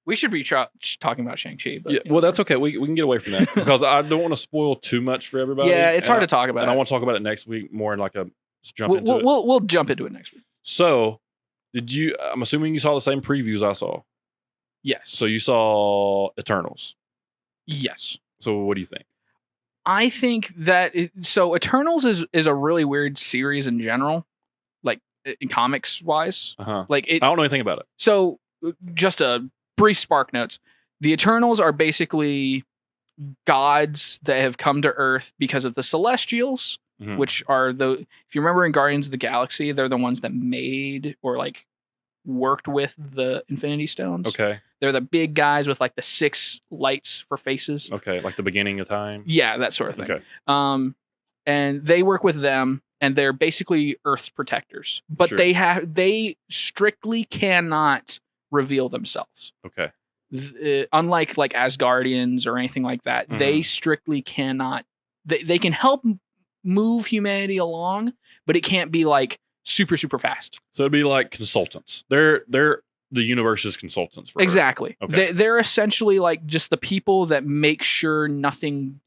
We should be talking about Shang-Chi. But, yeah, well, that's okay. We can get away from that because I don't want to spoil too much for everybody. Yeah, it's hard to talk about. And I want to talk about it next week more in like a jump into it. We'll jump into it next week. So, I'm assuming you saw the same previews I saw. Yes. So you saw Eternals. Yes. So what do you think? I think that Eternals is a really weird series in general, like in comics wise. Like I don't know anything about it. So just a brief spark notes. The Eternals are basically gods that have come to Earth because of the Celestials, which are if you remember in Guardians of the Galaxy, they're the ones that made or like worked with the Infinity Stones. Okay. They're the big guys with like the 6 lights for faces. Okay, like the beginning of time. Yeah, that sort of thing. Okay. And they work with them, and they're basically Earth's protectors. But Sure. they strictly cannot reveal themselves. Okay. Unlike like Asgardians or anything like that, they strictly cannot. They can help move humanity along, but it can't be like super fast. So it'd be like consultants. They're the universe's consultants for exactly. Earth. Okay. They're essentially like just the people that make sure nothing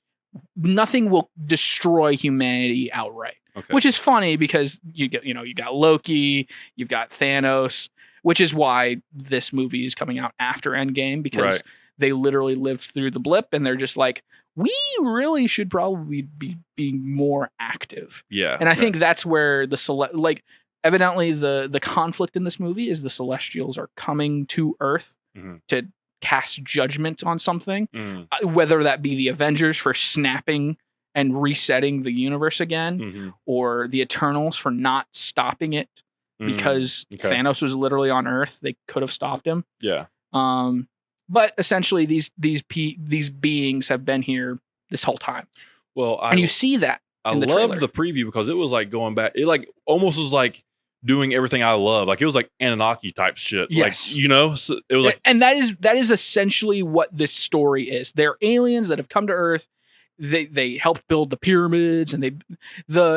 will destroy humanity outright. Okay. Which is funny because you got Loki, you've got Thanos, which is why this movie is coming out after Endgame because they literally lived through the blip and they're just like, we really should probably be being more active. Yeah. And I think that's where evidently the conflict in this movie is the Celestials are coming to Earth to cast judgment on something, whether that be the Avengers for snapping and resetting the universe again, or the Eternals for not stopping it because Thanos was literally on Earth. They could have stopped him. Yeah. But essentially, these beings have been here this whole time. Well, and you see that. I love the preview because it was like going back. It like almost was like doing everything I love. Like it was like Anunnaki type shit. Yes. Like so it was like, and that is essentially what this story is. They're aliens that have come to Earth. They helped build the pyramids, and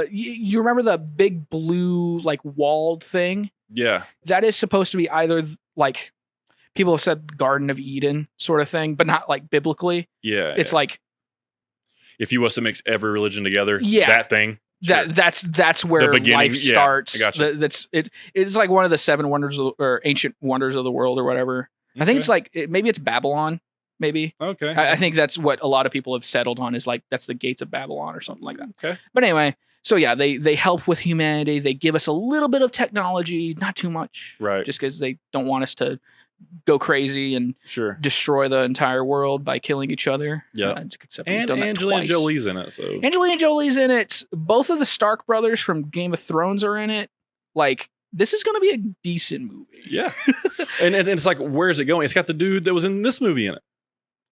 you remember the big blue like walled thing? Yeah. That is supposed to be either like people have said Garden of Eden sort of thing, but not like biblically. Yeah. It's like if you was to mix every religion together, yeah, that thing. Sure. That's where life starts. I gotcha. It's like one of the 7 wonders or ancient wonders of the world or whatever. Okay. I think it's like maybe it's Babylon. Maybe. Okay. I think that's what a lot of people have settled on is like that's the gates of Babylon or something like that. Okay. But anyway, so yeah, they help with humanity. They give us a little bit of technology, not too much, right? Just because they don't want us to go crazy and destroy the entire world by killing each other. Yeah. And Angelina Jolie's in it. So Angelina Jolie's in it. Both of the Stark brothers from Game of Thrones are in it. Like this is going to be a decent movie. Yeah. and it's like, where's it going? It's got the dude that was in this movie in it.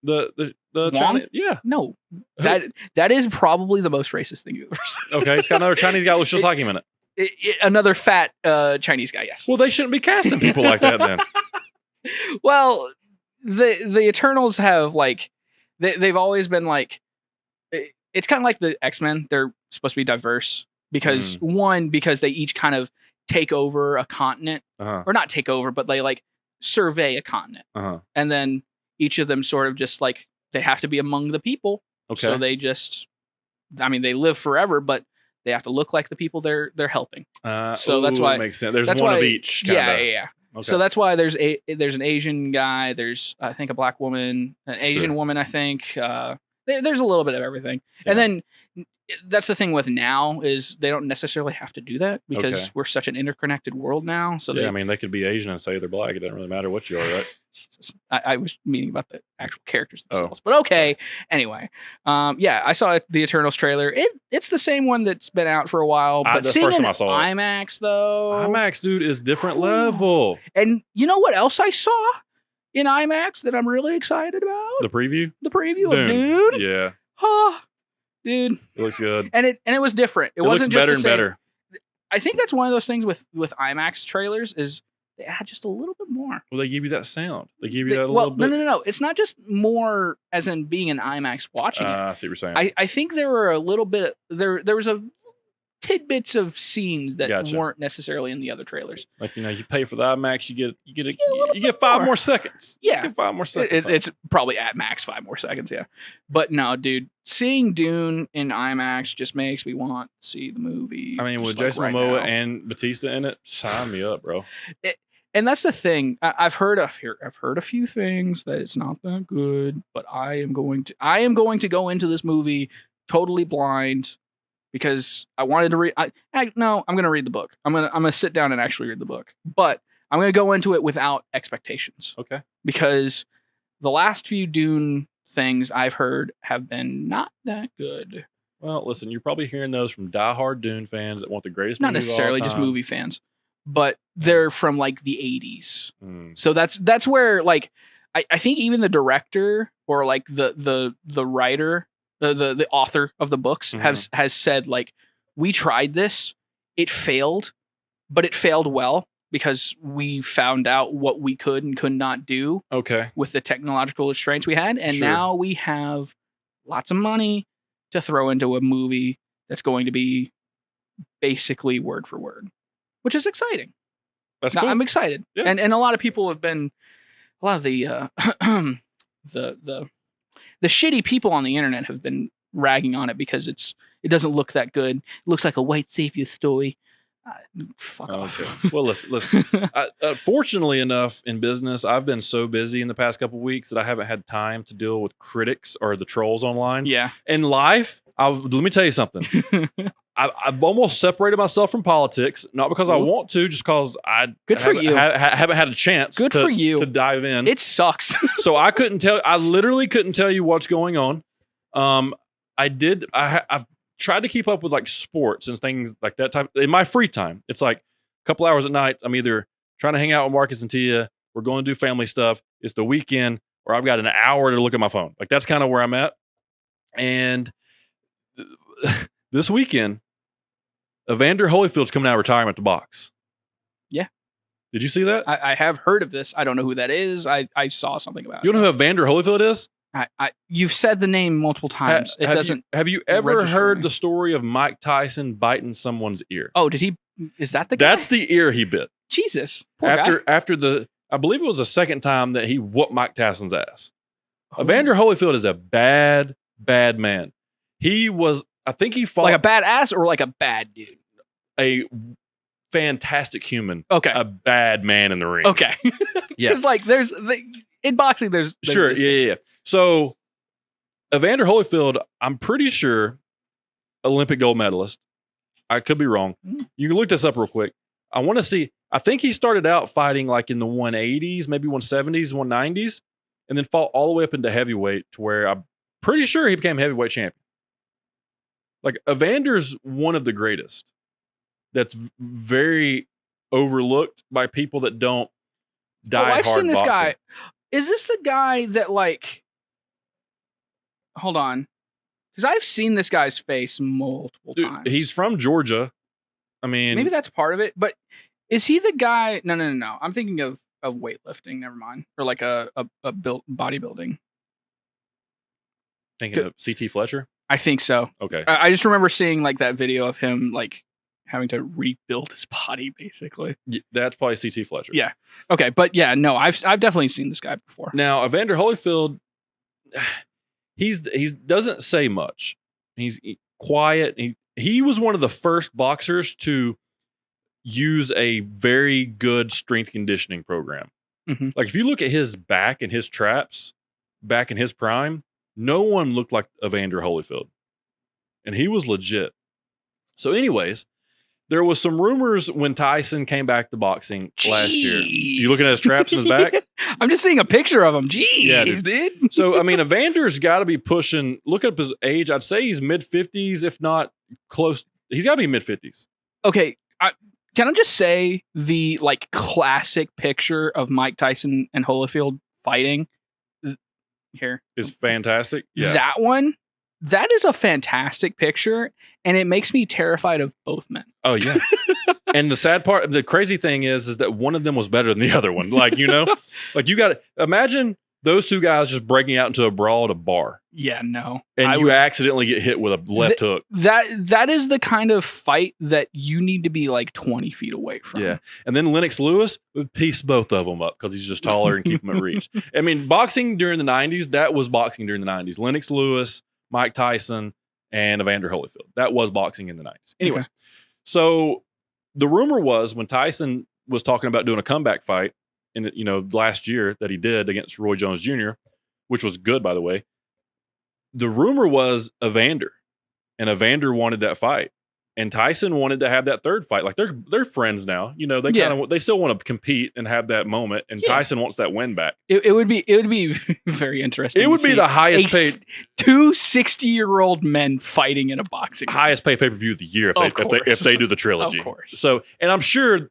The Chinese, yeah. No. That is probably the most racist thing you've ever seen. Okay. It's got another Chinese guy who looks just like him in it. Another fat Chinese guy, yes. Well, they shouldn't be casting people like that then. Well, the Eternals have like they've always been like it's kind of like the X-Men. They're supposed to be diverse because because they each kind of take over a continent or not take over, but they like survey a continent, and then each of them sort of just like they have to be among the people. Okay, so they just, I mean, they live forever, but they have to look like the people they're helping. So that's why it makes sense. There's one of each. Kinda. Yeah. Okay. So that's why there's an Asian guy. There's I think a black woman, an Asian woman. I think there's a little bit of everything. Yeah. And then that's the thing with now is they don't necessarily have to do that because Okay. we're such an interconnected world now. So Yeah, I mean, they could be Asian and say they're black. It doesn't really matter what you are, right? Jesus. I was meaning about the actual characters Oh. themselves, but okay. Anyway, yeah, I saw the Eternals trailer. It's the same one that's been out for a while, but the seeing first it time I in saw it. IMAX though, IMAX, dude, is different level. And you know what else I saw in IMAX that I'm really excited about? The preview? The preview of Dune. Yeah. Oh, dude. It looks good. And it was different. It wasn't looks just better the and same. better. I think that's one of those things with IMAX trailers is they add just a little bit more. Well, they give you that sound. They give you that a little bit. No. It's not just more as in being an IMAX watching it. I see what you're saying. I think there were a little bit there was a tidbits of scenes that Gotcha. weren't necessarily in the other trailers. Like, you pay for the IMAX, you get 5 more seconds. Yeah. You get 5 more seconds. It's probably at max 5 more seconds, yeah. But no, dude, seeing Dune in IMAX just makes me want to see the movie. I mean, with just Jason like Momoa right now. and Batista in it, sign me up, bro. And that's the thing. I've heard a few things that it's not that good, but I am going to go into this movie totally blind because I wanted to read. No, I'm going to read the book. I'm going to sit down and actually read the book, but I'm going to go into it without expectations. Okay. Because the last few Dune things I've heard have been not that good. Well, listen, you're probably hearing those from diehard Dune fans that want the greatest Not movie of all necessarily just time. movie fans, but they're from like the 80s. Mm. So that's where like I think even the director or like the writer, the author of the books has said like, we tried this, it failed, but it failed well because we found out what we could and could not do with the technological restraints we had, and now we have lots of money to throw into a movie that's going to be basically word for word, which is exciting. That's cool. I'm excited. Yeah. And a lot of people have been, a lot of the the shitty people on the internet have been ragging on it because it doesn't look that good. It looks like a white savior story. Fuck off. Okay. Well, listen. Fortunately enough, in business, I've been so busy in the past couple of weeks that I haven't had time to deal with critics or the trolls online. Yeah. In life, let me tell you something. I've almost separated myself from politics, not because I want to, just because I haven't had a chance. Good for you to dive in. It sucks. So I literally couldn't tell you what's going on. I've tried to keep up with like sports and things like that type in my free time. It's like a couple hours at night. I'm either trying to hang out with Marcus and Tia. We're going to do family stuff. It's the weekend, or I've got an hour to look at my phone. Like that's kind of where I'm at. And this weekend, Evander Holyfield's coming out of retirement at the box. Yeah. Did you see that? I have heard of this. I don't know who that is. I saw something about it. You know who Evander Holyfield is? You've said the name multiple times. Have you ever heard the story of Mike Tyson biting someone's ear? Oh, is that the guy? That's the ear he bit. Jesus. Poor guy. After I believe it was the second time that he whooped Mike Tyson's ass. Oh. Evander Holyfield is a bad man. I think he fought like a badass or like a bad dude. A fantastic human. Okay. A bad man in the ring. Okay. Yeah. Because like in boxing, there's sure. Yeah. So Evander Holyfield, I'm pretty sure Olympic gold medalist. I could be wrong. You can look this up real quick. I want to see. I think he started out fighting like in the 180s, maybe 170s, 190s, and then fought all the way up into heavyweight to where I'm pretty sure he became heavyweight champion. Like Evander's one of the greatest. That's very overlooked by people that don't die hard. I've seen this boxing. guy. Is this the guy that like? Hold on, because I've seen this guy's face multiple times. He's from Georgia. I mean, maybe that's part of it. But is he the guy? No. I'm thinking of weightlifting. Never mind. Or like a built bodybuilding. Thinking of CT Fletcher. I think so. Okay. I just remember seeing like that video of him like having to rebuild his body basically. Yeah, that's probably CT Fletcher. Yeah. Okay, but yeah, no, I've definitely seen this guy before. Now, Evander Holyfield, he doesn't say much. He's quiet. He was one of the first boxers to use a very good strength conditioning program. Mm-hmm. Like if you look at his back and his traps back in his prime, no one looked like Evander Holyfield. and he was legit. So anyways, there was some rumors when Tyson came back to boxing last year. You looking at his traps in his back? I'm just seeing a picture of him. Jeez, Yeah, dude. So, I mean, Evander's got to be pushing, look up his age. I'd say he's mid-50s, if not close. He's got to be mid-50s. Okay, can I just say the like classic picture of Mike Tyson and Holyfield fighting here Is fantastic. Yeah. That one, that is a fantastic picture, and it makes me terrified of both men. Oh, yeah. And the sad part, the crazy thing is that one of them was better than the other one. Like, you know, like you got to imagine those two guys just breaking out into a brawl at a bar. Yeah, no. And you accidentally get hit with a left hook. That is the kind of fight that you need to be like 20 feet away from. Yeah. And then Lennox Lewis would piece both of them up because he's just taller and keep them at reach. I mean, boxing during the 90s, that was boxing during the 90s. Lennox Lewis, Mike Tyson, and Evander Holyfield. That was boxing in the 90s. Anyways, so the rumor was when Tyson was talking about doing a comeback fight in, you know, last year that he did against Roy Jones Jr., which was good, by the way. The rumor was Evander, and Evander wanted that fight, and Tyson wanted to have that third fight. Like they're friends now, you know. They still want to compete and have that moment, and Tyson wants that win back. It would be very interesting. It would be the highest paid 2 60-year-old men fighting in a boxing highest paid pay-per-view of the year if they do the trilogy. Of course. So, and I'm sure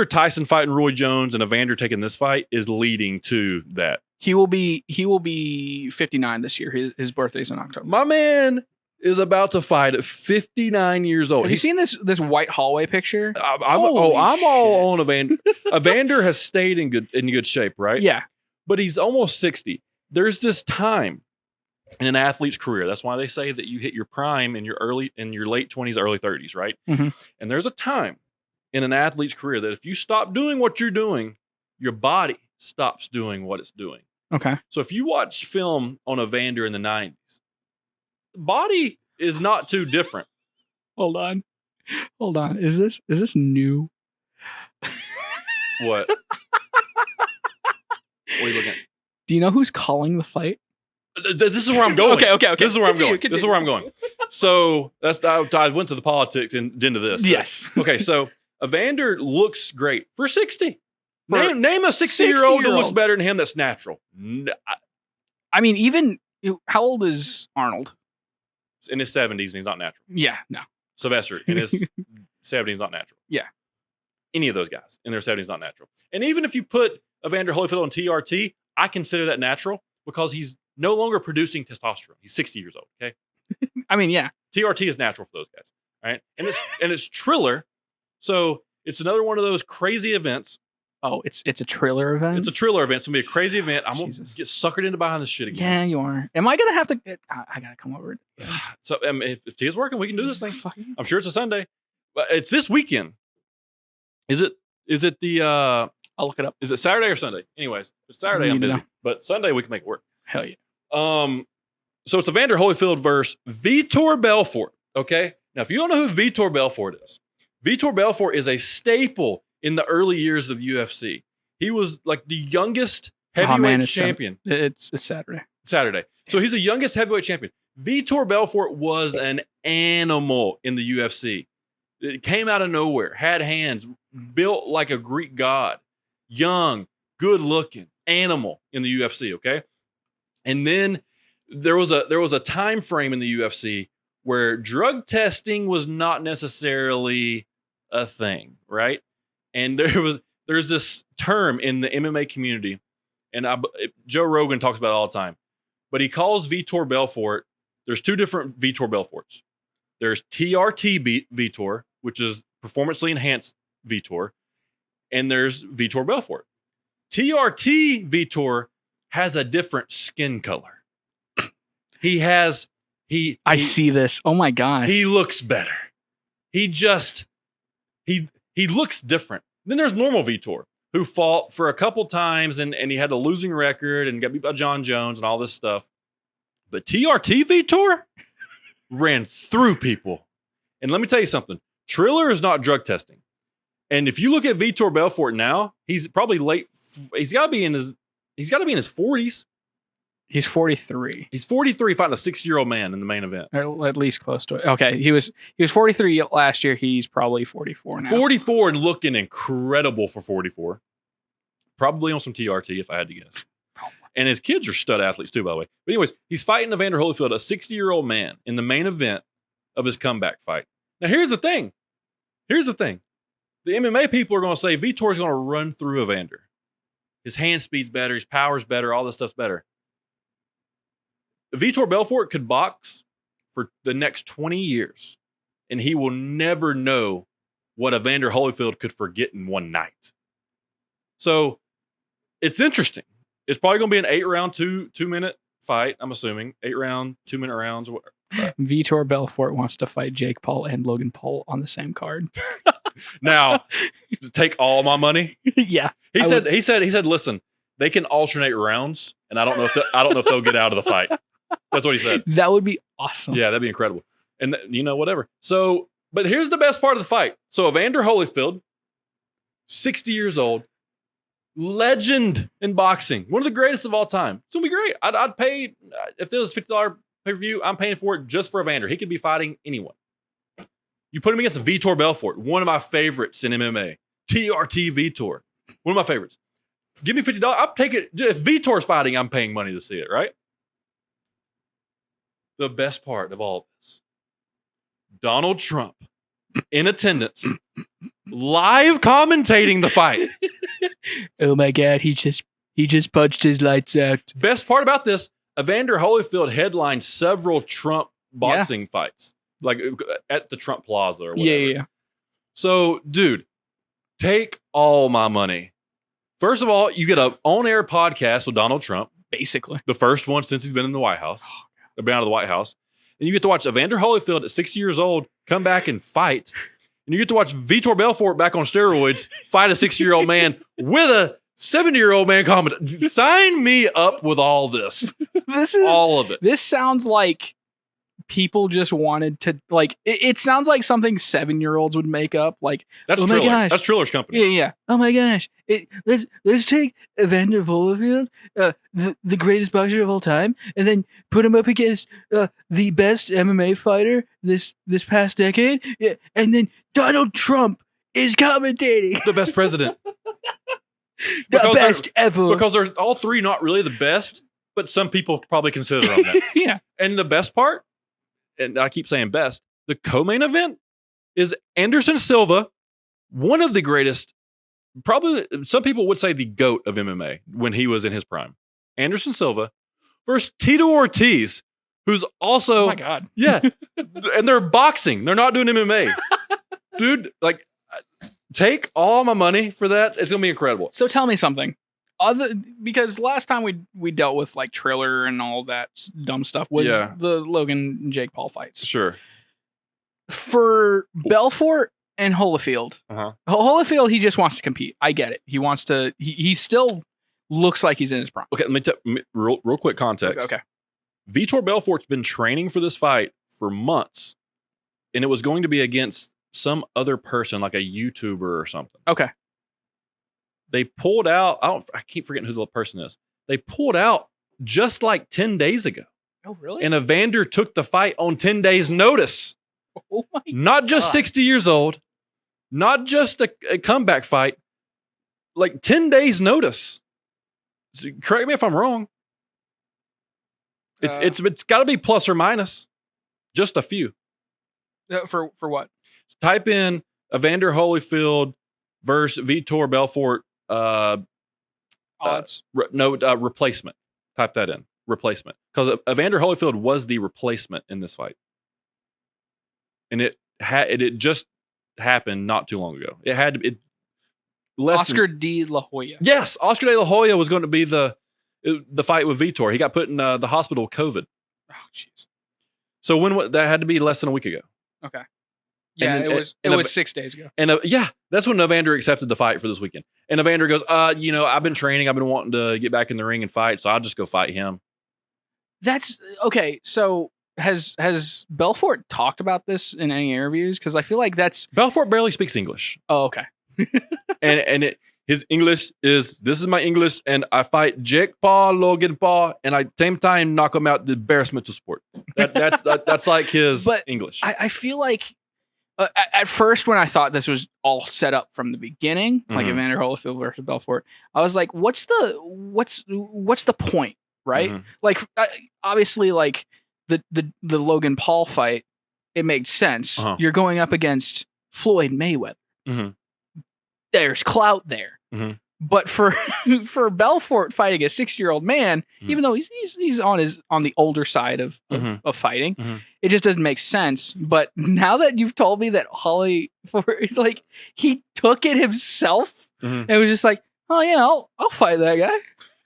Tyson fighting Roy Jones and Evander taking this fight is leading to that. He will be 59 this year. His birthday's in October. My man is about to fight at 59 years old. Have you seen this white hallway picture? I'm all on Evander. Evander has stayed in good shape, right? Yeah. But he's almost 60. There's this time in an athlete's career. That's why they say that you hit your prime in your late 20s, early 30s, right? Mm-hmm. And there's a time in an athlete's career that if you stop doing what you're doing, your body stops doing what it's doing. Okay. So if you watch film on Evander in the 90s, the body is not too different. Hold on. Is this new? What? What are you looking at? Do you know who's calling the fight? This is where I'm going. Okay. This is where Continue. This is where I'm going. So I went to the politics and into this. Yes. Okay, so Evander looks great for 60. Name a 60-year-old that looks better than him that's natural. I mean, even how old is Arnold? In his 70s, and he's not natural. Yeah, no. Sylvester in his 70s, not natural. Yeah. Any of those guys in their 70s, not natural. And even if you put Evander Holyfield on TRT, I consider that natural because he's no longer producing testosterone. He's 60 years old. Okay. I mean, yeah. TRT is natural for those guys. Right. And it's Triller. So it's another one of those crazy events. Oh, it's a Triller event? It's a Triller event. It's going to be a crazy event. I'm going to get suckered into behind this shit again. Yeah, you are. Am I going to have to... I got to come over. So if Tia's working, we can do this thing. I'm sure it's a Sunday. But it's this weekend. Is it the... I'll look it up. Is it Saturday or Sunday? Anyways, if it's Saturday, I'm busy. But Sunday, we can make it work. Hell yeah. So it's Evander Holyfield versus Vitor Belfort. Okay? Now, if you don't know who Vitor Belfort is, Vitor Belfort is a staple in the early years of UFC. He was like the youngest heavyweight champion. It's Saturday. So he's the youngest heavyweight champion. Vitor Belfort was an animal in the UFC. It came out of nowhere, had hands, built like a Greek god, young, good looking, animal in the UFC, okay? And then there was a time frame in the UFC where drug testing was not necessarily a thing, right? And there's this term in the MMA community, and Joe Rogan talks about it all the time, but he calls Vitor Belfort, there's two different Vitor Belforts. There's TRT Vitor, which is performancely enhanced Vitor, and there's Vitor Belfort. TRT Vitor has a different skin color. I see this. Oh my gosh. He looks better. He looks different. Then there's normal Vitor, who fought for a couple times and he had a losing record and got beat by John Jones and all this stuff. But TRT Vitor ran through people. And let me tell you something. Triller is not drug testing. And if you look at Vitor Belfort now, he's probably late. He's got to be in his 40s. He's 43. He's 43 fighting a 60-year-old man in the main event. Or at least close to it. Okay, he was 43 last year. He's probably 44 now. 44 and looking incredible for 44. Probably on some TRT if I had to guess. And his kids are stud athletes too, by the way. But anyways, he's fighting Evander Holyfield, a 60-year-old man, in the main event of his comeback fight. Now, here's the thing. The MMA people are going to say Vitor's going to run through Evander. His hand speed's better. His power's better. All this stuff's better. Vitor Belfort could box for the next 20 years, and he will never know what Evander Holyfield could forget in one night. So it's interesting. It's probably going to be an 8-round, 2-minute fight, I'm assuming. 8-round, 2-minute rounds. Vitor Belfort wants to fight Jake Paul and Logan Paul on the same card. Now, take all my money. Yeah. He said, listen, they can alternate rounds, and I don't know if they'll get out of the fight. That's what he said. That would be awesome. Yeah, that'd be incredible. And whatever. So, but here's the best part of the fight. So Evander Holyfield, 60 years old, legend in boxing, one of the greatest of all time. It's gonna be great. I'd pay, if it was $50 pay-per-view, I'm paying for it just for Evander. He could be fighting anyone. You put him against Vitor Belfort, one of my favorites in MMA. TRT Vitor, one of my favorites. Give me $50. I'll take it. If Vitor's fighting, I'm paying money to see it, right? The best part of all of this, Donald Trump in attendance, live commentating the fight. Oh my God, he just punched his lights out. Best part about this, Evander Holyfield headlined several Trump boxing fights, like at the Trump Plaza or whatever. Yeah. So, dude, take all my money. First of all, you get an on-air podcast with Donald Trump. Basically. The first one since he's been in the White House. Been out of the White House. And you get to watch Evander Holyfield at 60 years old come back and fight. And you get to watch Vitor Belfort back on steroids fight a 60-year-old man with a 70-year-old man comment. Sign me up with all this. All of it. This sounds like people just wanted to, like, it sounds like something 7-year-olds would make up. Like, that's oh Triller. my gosh. That's Triller's company. Yeah. Oh my gosh. Let's take Evander Holyfield, the greatest boxer of all time, and then put him up against the best MMA fighter this past decade. Yeah, and then Donald Trump is commentating. The best president. The best ever. Because they're all three not really the best, but some people probably consider them that. Yeah. And the best part, and I keep saying best, the co-main event is Anderson Silva, one of the greatest, probably some people would say the GOAT of MMA when he was in his prime. Anderson Silva versus Tito Ortiz, who's also, oh my God. Yeah. And they're boxing. They're not doing MMA. Dude, like, take all my money for that. It's going to be incredible. So tell me something. Because last time we dealt with like Triller and all that dumb stuff was the Logan and Jake Paul fights. Sure. For Belfort and Holyfield, Holyfield, he just wants to compete. I get it. He wants to. He still looks like he's in his prime. Okay, let me tell real quick context. Okay. Vitor Belfort's been training for this fight for months, and it was going to be against some other person, like a YouTuber or something. Okay. They pulled out. I keep forgetting who the person is. They pulled out just like 10 days ago. Oh, really? And Evander took the fight on 10 days' notice. Oh my Not just God. 60 years old, not just a comeback fight, like 10 days' notice. So, correct me if I'm wrong. It's got to be plus or minus, just a few. For what? Type in Evander Holyfield versus Vitor Belfort. Odds. Replacement. Type that in. Replacement. Because Evander Holyfield was the replacement in this fight. And it just happened not too long ago. It had to be Oscar De La Hoya. Yes, Oscar De La Hoya was going to be the fight with Vitor. He got put in the hospital with COVID. Oh, jeez. So that had to be less than a week ago. Okay. Yeah, then, it was 6 days ago. And that's when Evander accepted the fight for this weekend. And Evander goes, I've been training. I've been wanting to get back in the ring and fight, so I'll just go fight him. That's okay. So has Belfort talked about this in any interviews? Because I feel like that's Belfort barely speaks English. Oh, okay. and his English is, this is my English, and I fight Jake Paul, Logan Paul, and I same time knock him out the embarrassment to sport. That's like his English. I feel like at first when I thought this was all set up from the beginning, like Evander Holyfield versus Belfort, I was like, what's the point, right? Like obviously, like the Logan Paul fight, it made sense. You're going up against Floyd Mayweather. There's clout there. But for Belfort fighting a 60-year-old man, even though he's on the older side of fighting, it just doesn't make sense. But now that you've told me that like he took it himself and was just like, oh yeah, I'll fight that guy.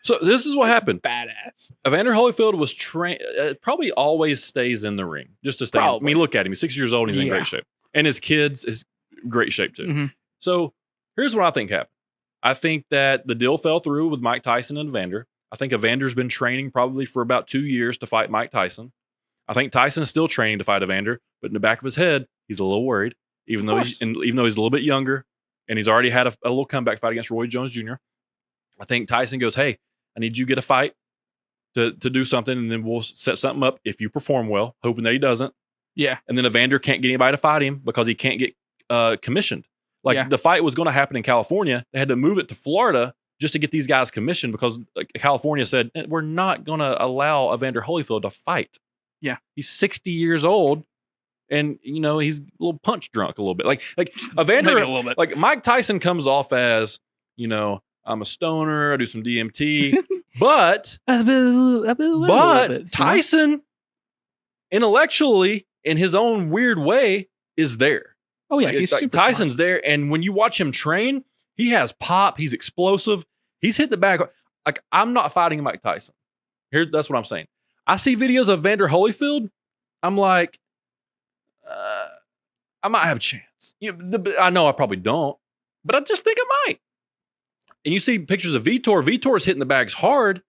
So this is what happened. Badass. Evander Holyfield was trained. Probably always stays in the ring just to stay. I mean, look at him. He's 6 years old. And he's in great shape, and his kids is great shape too. So here's what I think happened. I think that the deal fell through with Mike Tyson and Evander. I think Evander's been training probably for about 2 years to fight Mike Tyson. I think Tyson is still training to fight Evander, but in the back of his head, he's a little worried, even though he's a little bit younger, and he's already had a little comeback fight against Roy Jones Jr. I think Tyson goes, hey, I need you to get a fight to do something, and then we'll set something up if you perform well, hoping that he doesn't. Yeah. And then Evander can't get anybody to fight him because he can't get commissioned. Like the fight was going to happen in California. They had to move it to Florida just to get these guys commissioned because California said, we're not going to allow Evander Holyfield to fight. Yeah. He's 60 years old and, he's a little punch drunk a little bit. Like Evander, maybe a little bit. Like Mike Tyson comes off as, I'm a stoner, I do some DMT, but Tyson intellectually in his own weird way is there. Oh yeah, he's super Tyson's smart. there, and when you watch him train, he has pop. He's explosive. He's hit the bag. Like I'm not fighting Mike Tyson. That's what I'm saying. I see videos of Evander Holyfield. I'm like, I might have a chance. I know I probably don't, but I just think I might. And you see pictures of Vitor. Vitor's hitting the bags hard,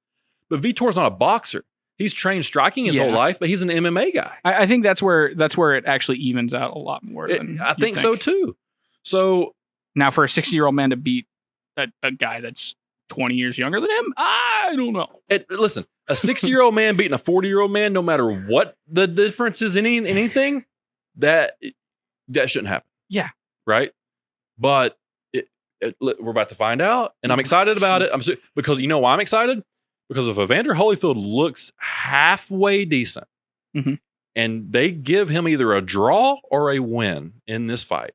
but Vitor's not a boxer. He's trained striking his whole life, but he's an MMA guy. I think that's where it actually evens out a lot more. I think so too. So now for a 60-year-old man to beat a guy that's 20 years younger than him, I don't know. Listen, a 60-year-old man beating a 40-year-old man, no matter what the difference is in anything, that shouldn't happen. Yeah. Right? But we're about to find out, and I'm excited about it. Because you know why I'm excited? Because if Evander Holyfield looks halfway decent, and they give him either a draw or a win in this fight,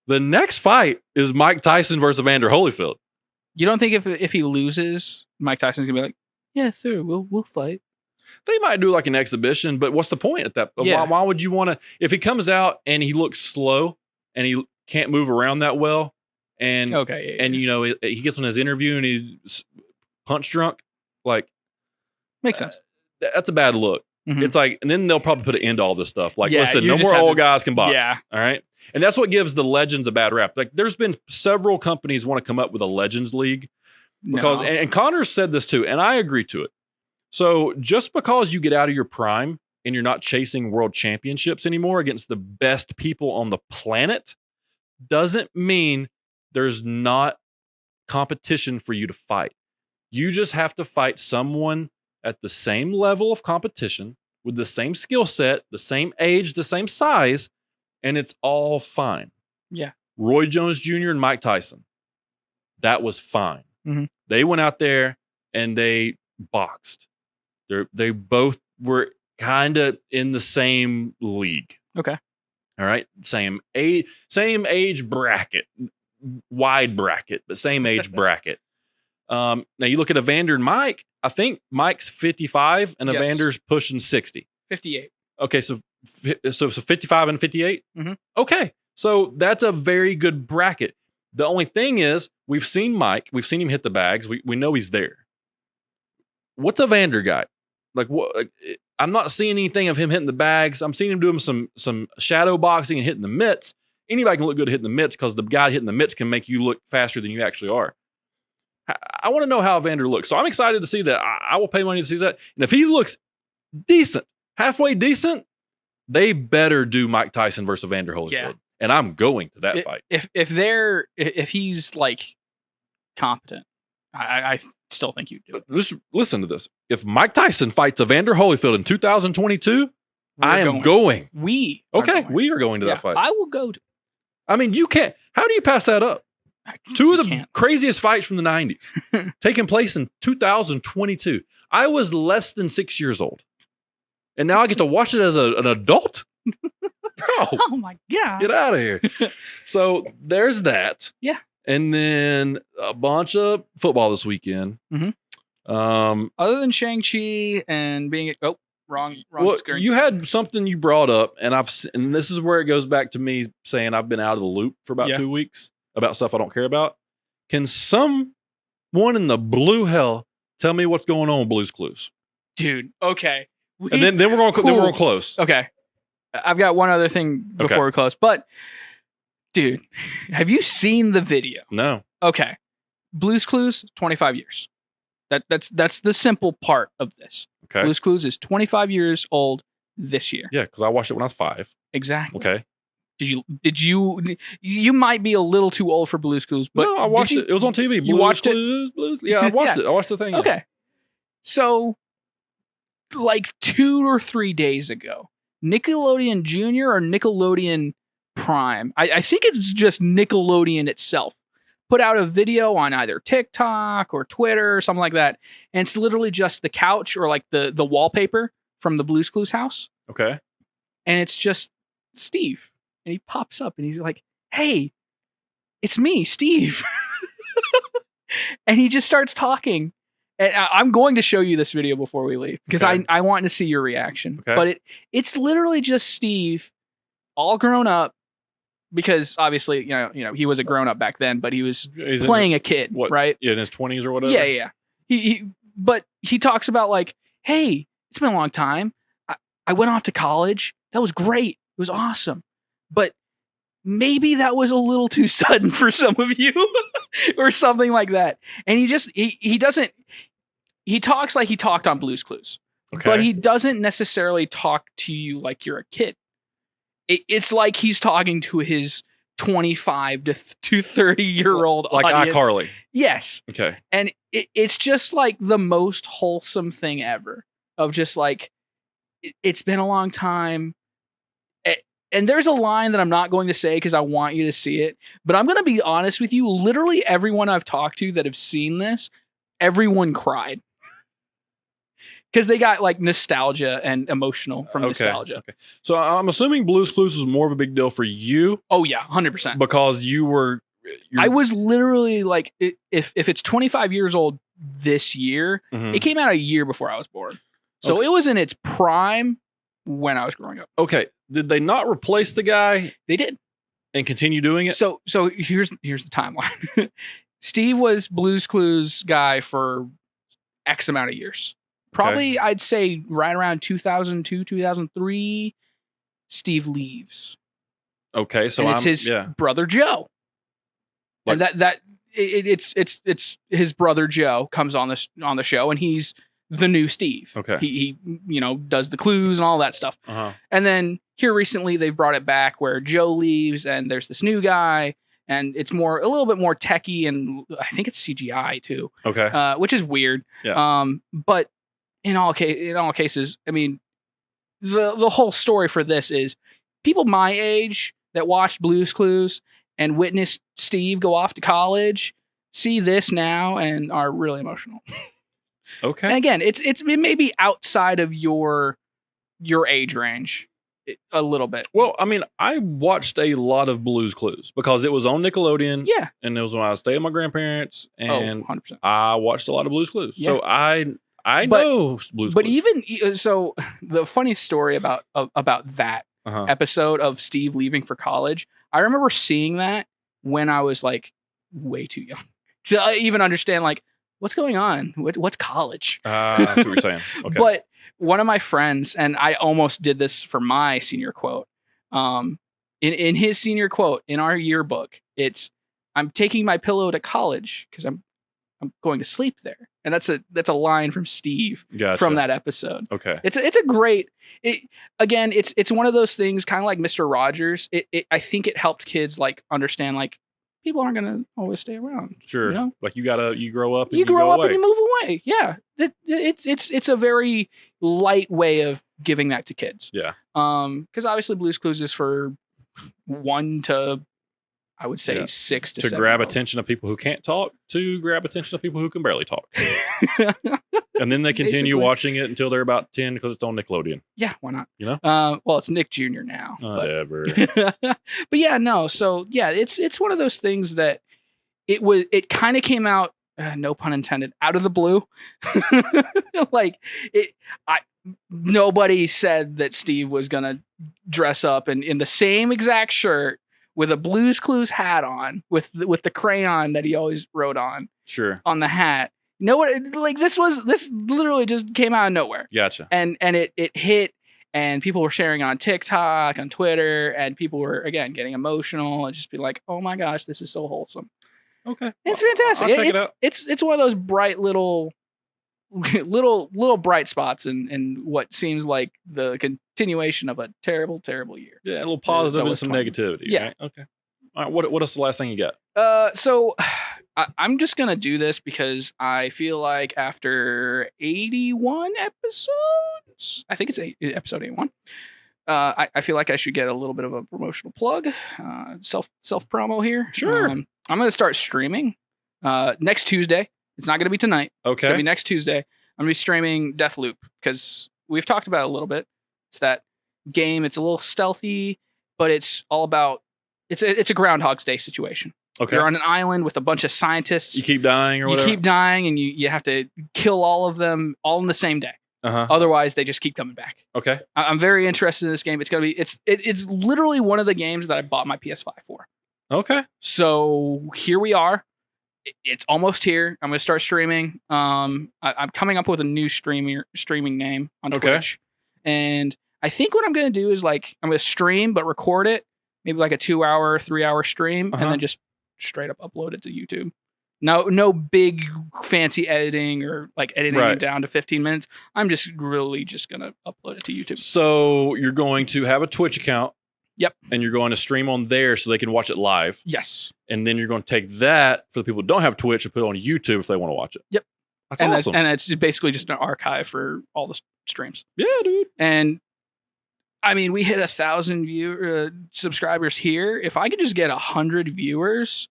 the next fight is Mike Tyson versus Evander Holyfield. You don't think if he loses, Mike Tyson's gonna be like, yeah, sure, we'll fight? They might do like an exhibition, but what's the point at that? Yeah. Why would you want to? If he comes out and he looks slow and he can't move around that well, and he gets on his interview and he's punch drunk, like makes sense. That's a bad look. It's like, and then they'll probably put an end to all this stuff. Like, listen, no more old guys can box. Yeah. All right. And that's what gives the legends a bad rap. Like, there's been several companies want to come up with a legends league because, and Connor said this too, and I agree to it. So just because you get out of your prime and you're not chasing world championships anymore against the best people on the planet doesn't mean there's not competition for you to fight. You just have to fight someone at the same level of competition with the same skill set, the same age, the same size, and it's all fine. Yeah. Roy Jones Jr. and Mike Tyson. That was fine. They went out there and they boxed. They both were kind of in the same league. Okay. All right. Same age bracket, wide bracket, but same age bracket. Now you look at Evander and Mike. I think Mike's 55 and Evander's pushing 60. 58. Okay, so 55 and 58? Okay, so that's a very good bracket. The only thing is, we've seen Mike. We've seen him hit the bags. We know he's there. What's Evander got? Like, what? I'm not seeing anything of him hitting the bags. I'm seeing him doing some shadow boxing and hitting the mitts. Anybody can look good at hitting the mitts because the guy hitting the mitts can make you look faster than you actually are. I want to know how Evander looks. So I'm excited to see that. I will pay money to see that. And if he looks decent, halfway decent, they better do Mike Tyson versus Evander Holyfield. Yeah. and I'm going to that fight. If he's like competent, I still think you do it. Listen to this. If Mike Tyson fights Evander Holyfield in 2022, I am going. We are going to that fight. I will go to. I mean, you can't. How do you pass that up? Two of the craziest fights from the 90s taking place in 2022. I was less than 6 years old. And now I get to watch it as an adult? Bro. Oh my God. Get out of here. So there's that. Yeah. And then a bunch of football this weekend. Other than Shang-Chi and being wrong screen. You had something you brought up, and this is where it goes back to me saying I've been out of the loop for about 2 weeks about stuff I don't care about. Can someone in the blue hell tell me what's going on with Blue's Clues? Dude, okay. And then we're going close. Okay. I've got one other thing before we close. But, dude, have you seen the video? No. Okay. Blue's Clues, 25 years. That's the simple part of this. Okay. Blue's Clues is 25 years old this year. Yeah, because I watched it when I was 5. Exactly. Okay. You might be a little too old for Blue's Clues, but no, I watched it. It was on TV. You watched it? Yeah, I watched it. I watched the thing. Okay. So, like 2 or 3 days ago, Nickelodeon Junior or Nickelodeon Prime, I think it's just Nickelodeon itself, put out a video on either TikTok or Twitter or something like that, and it's literally just the couch or like the wallpaper from the Blue's Clues house. Okay. And it's just Steve. And he pops up and he's like, "Hey, it's me, Steve." And he just starts talking. And I'm going to show you this video before we leave because I want to see your reaction. Okay. But it's literally just Steve, all grown up, because obviously you know he was a grown up back then, but he's playing a kid, right? Yeah, in his 20s or whatever. Yeah. But he talks about like, "Hey, it's been a long time. I went off to college. That was great. It was awesome. But maybe that was a little too sudden for some of you," or something like that. And he talks like he talked on Blue's Clues, but he doesn't necessarily talk to you like you're a kid. It's like he's talking to his 25 to 30-year-old like audience. iCarly. Yes. Okay. And it's just like the most wholesome thing ever of just like, it's been a long time. And there's a line that I'm not going to say because I want you to see it. But I'm going to be honest with you. Literally everyone I've talked to that have seen this, everyone cried. Because they got like nostalgia and emotional from nostalgia. Okay. So I'm assuming Blue's Clues was more of a big deal for you. Oh, yeah. 100%. Because I was literally like, if it's 25 years old this year, it came out a year before I was born. So it was in its prime when I was growing up. Okay. Did they not replace the guy? They did. And continue doing it? So here's the timeline. Steve was Blue's Clues guy for X amount of years. Probably, I'd say right around 2002, 2003, Steve leaves. Okay, so and it's his brother Joe. Like, and it's his brother Joe comes on the show, and he's the new Steve. Okay. He does the clues and all that stuff. And then here recently they've brought it back where Joe leaves and there's this new guy and it's a little bit more techie and I think it's CGI too. Okay. Which is weird. Yeah. But in all cases, I mean, the whole story for this is people my age that watched Blue's Clues and witnessed Steve go off to college see this now and are really emotional. Okay. And again, it may be outside of your age range a little bit. Well, I mean, I watched a lot of Blue's Clues because it was on Nickelodeon. Yeah. And it was when I was staying with my grandparents and 100%. I watched a lot of Blue's Clues. Yeah. So I know Blue's Clues. But even so the funny story about that episode of Steve leaving for college, I remember seeing that when I was like way too young to even understand like what's going on? What's college? That's what you're saying. Okay. But one of my friends, and I almost did this for my senior quote, in his senior quote in our yearbook, it's, "I'm taking my pillow to college because I'm going to sleep there." and that's a line from Steve from that episode. Okay, it's a great. It's one of those things, kind of like Mr. Rogers. I think it helped kids like understand like people aren't gonna always stay around. Sure, you know? Like you grow up. And you grow up away. and you move away. Yeah, it's a very light way of giving that to kids. Yeah. Because obviously Blue's Clues is for 1 to, I would say, 6 to 7. To grab attention of people who can't talk, to grab attention of people who can barely talk. And then they continue watching it until they're about 10 because it's on Nickelodeon. Yeah, why not? You know? Well, it's Nick Jr. now. Whatever. But yeah, no. So yeah, it's one of those things that it kind of came out, no pun intended, out of the blue. Like nobody said that Steve was gonna dress up in the same exact shirt with a Blue's Clues hat on, with the crayon that he always wrote on. Sure. On the hat. No one, like, this literally just came out of nowhere. Gotcha. And it hit, and people were sharing on TikTok, on Twitter, and people were, again, getting emotional and just be like, oh my gosh, this is so wholesome. Okay. It's fantastic. I'll check it out. It's one of those bright little bright spots in what seems like the continuation of a terrible, terrible year. Yeah, a little positive and some negativity. Yeah. Right? Okay. All right. What is the last thing you got? So I'm just gonna do this because I feel like after 81 episodes, I think it's episode 81. I feel like I should get a little bit of a promotional plug, self promo here. Sure. I'm gonna start streaming next Tuesday. It's not gonna be tonight. Okay. It's gonna be next Tuesday. I'm gonna be streaming Deathloop because we've talked about it a little bit. It's that game. It's a little stealthy, but it's all about. It's a Groundhog's Day situation. Okay. You're on an island with a bunch of scientists. You keep dying or whatever? You keep dying, and you have to kill all of them all in the same day. Uh-huh. Otherwise, they just keep coming back. Okay. I'm very interested in this game. It's literally one of the games that I bought my PS5 for. Okay. So here we are. It's almost here. I'm going to start streaming. I'm coming up with a new streaming name on Twitch. And I think what I'm going to do is like I'm going to stream but record it. Maybe like a 2-hour, 3-hour stream, and then just straight up upload it to YouTube. No big fancy editing or like editing it down to 15 minutes. I'm just really just gonna upload it to YouTube. So you're going to have a Twitch account. Yep. And you're going to stream on there so they can watch it live. Yes. And then you're going to take that for the people who don't have Twitch and put it on YouTube if they want to watch it. Yep. That's awesome. And it's basically just an archive for all the streams. Yeah, dude. And I mean, we hit 1,000 subscribers here. If I could just get 100 viewers